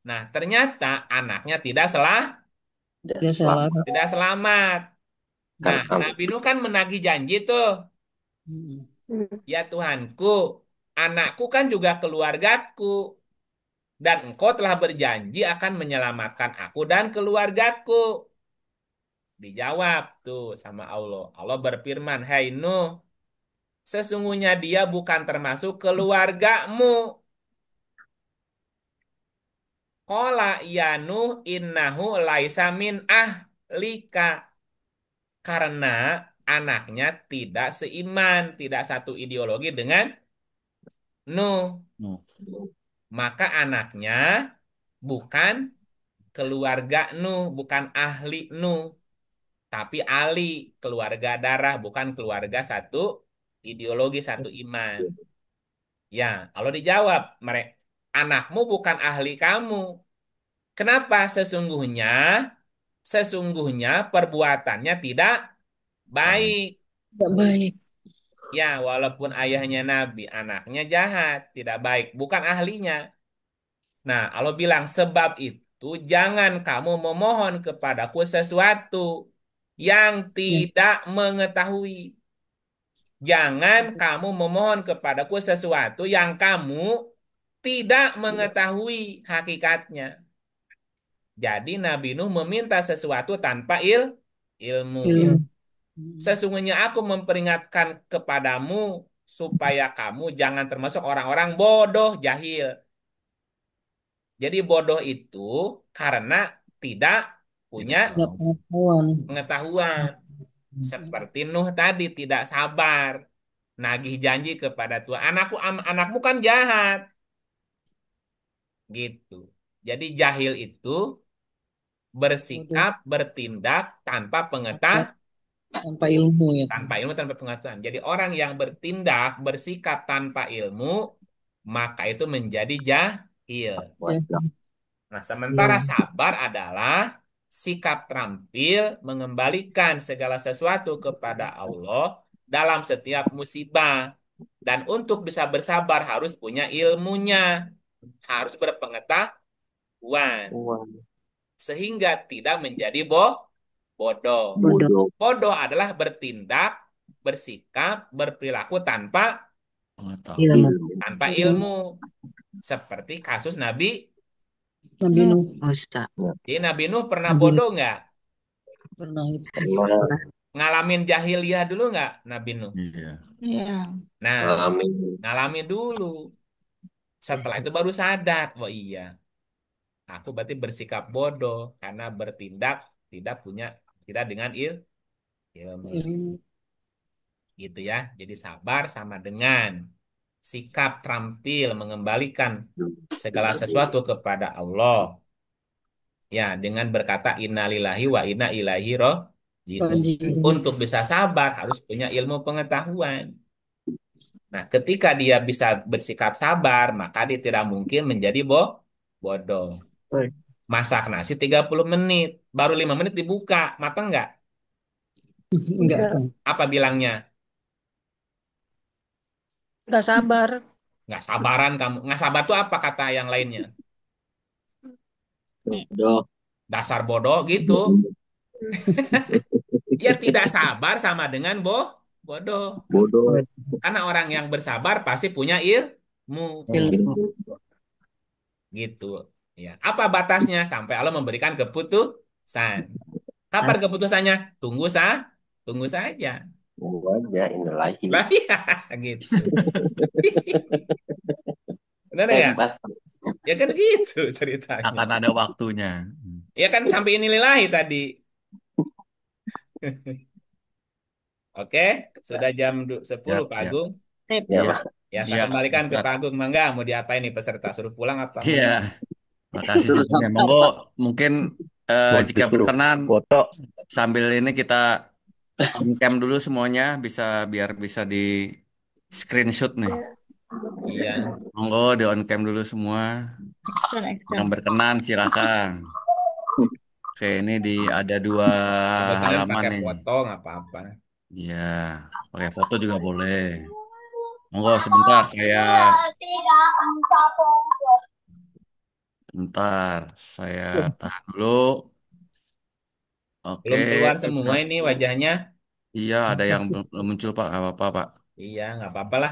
Nah, ternyata anaknya Dia salah. tidak selamat. Nah, Nabi Nuh kan menagih janji tuh. Hmm. Ya Tuhanku, anakku kan juga keluargaku. Dan engkau telah berjanji akan menyelamatkan aku dan keluargaku. Dijawab tuh sama Allah. Allah berfirman, "Hai Nuh, sesungguhnya dia bukan termasuk keluargamu." Qala ya Nuh innahu laisa min ahlika. Karena anaknya tidak seiman, tidak satu ideologi dengan Nuh. No. Maka anaknya bukan keluarga Nuh, bukan ahli Nuh, tapi Ali, keluarga darah, bukan keluarga satu ideologi, satu iman. Ya, kalau dijawab, mereka anakmu bukan ahli kamu. Kenapa? Sesungguhnya perbuatannya tidak baik. Tidak baik. Ya, walaupun ayahnya nabi, anaknya jahat, tidak baik, bukan ahlinya. Nah, Allah bilang, sebab itu jangan kamu memohon kepadaku sesuatu yang Ya. tidak mengetahui. Jangan kamu memohon kepadaku sesuatu yang kamu tidak mengetahui hakikatnya. Jadi Nabi Nuh meminta sesuatu tanpa ilmu. Ilmu. Sesungguhnya aku memperingatkan kepadamu supaya kamu jangan termasuk orang-orang bodoh, jahil. Jadi bodoh itu karena tidak punya Tidak pengetahuan. pengetahuan. Seperti Nuh tadi tidak sabar, nagih janji kepada Tuhan. Anakmu kan jahat, gitu. Jadi jahil itu Bodoh. bersikap, bertindak tanpa Tanpa, pengetahuan. tanpa ilmu ya. Tanpa ilmu, tanpa pengetahuan. Jadi orang yang bertindak, bersikap tanpa ilmu, maka itu menjadi jahil. Ya. Nah, sementara sabar adalah sikap terampil mengembalikan segala sesuatu kepada Allah dalam setiap musibah. Dan untuk bisa bersabar harus punya ilmunya, harus berpengetahuan, sehingga tidak menjadi bodoh. Bodoh. Bodoh adalah bertindak, bersikap, berperilaku Ilmu. tanpa ilmu. Seperti kasus Nabi Nabi Nuh Ustaz. Jadi Nabi Nuh pernah Nabi bodoh nggak? pernah itu. Pernah. Ngalamin jahiliyah dulu nggak Nabi Nuh? Iya. Iya. Nah, ngalamin dulu. Setelah itu baru sadar, oh iya, aku berarti bersikap bodoh karena bertindak tidak dengan ilmu. Ilmu. Gitu ya. Jadi sabar sama dengan sikap terampil mengembalikan segala sesuatu kepada Allah. Ya, dengan berkata innalillahi wa inna ilaihi Gitu. Untuk bisa sabar harus punya ilmu pengetahuan. Nah, ketika dia bisa bersikap sabar, maka dia tidak mungkin menjadi bodoh. Masak nasi 30 menit, baru 5 menit dibuka, matang nggak? Enggak. Apa bilangnya? Nggak sabar. Nggak sabaran kamu. Nggak sabar tuh apa kata yang lainnya? Bodoh. Dasar bodoh gitu. Ya tidak sabar sama dengan bodoh. Bodoh. Karena orang yang bersabar pasti punya ilmu. Ilmu. Gitu. Ya. Apa batasnya? Sampai Allah memberikan keputusan. Kapan keputusannya? Tunggu saja. Tunggu aja, inilah Lah ya, gitu. Benar ya? hebat. Ya kan gitu ceritanya. Akan ada waktunya. Ya kan sampai ini lillahi tadi. Oke, sudah jam 10 Ya, Pak ya. Agung. Ya, Pak. Ya, saya Iya, kembalikan ke Ustaz. Pak Agung. Mangga, mau diapain nih peserta? Suruh pulang apa? Iya, makasih Suruh sebelumnya. sampai Monggo, apa? mungkin Mau jika disuruh berkenan foto. sambil ini kita on cam dulu semuanya, biar bisa di screenshot nih. Iya. Monggo di on cam dulu semua. Action. Yang berkenan silakan. Oke, ini ada dua Kebetulan halaman pakai nih. foto nggak apa-apa. Iya, pakai foto juga boleh. Monggo sebentar, saya tahan dulu. Oke, Belum keluar semua Ustaz. ini wajahnya. Iya, ada yang belum muncul Pak. Gak apa-apa Pak. Iya, nggak apa-apa lah.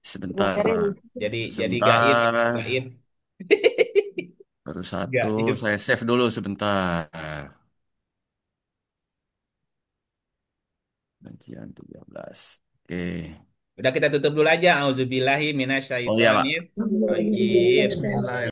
Sebentar Biarin. Pak. Jadi gaib, Sebentar. gaib, Baru satu, gaib. saya save dulu sebentar. Kajian 13. Oke. Udah kita tutup dulu aja. Auzubillahi Oh iya Pak. minasyaitonir rajim.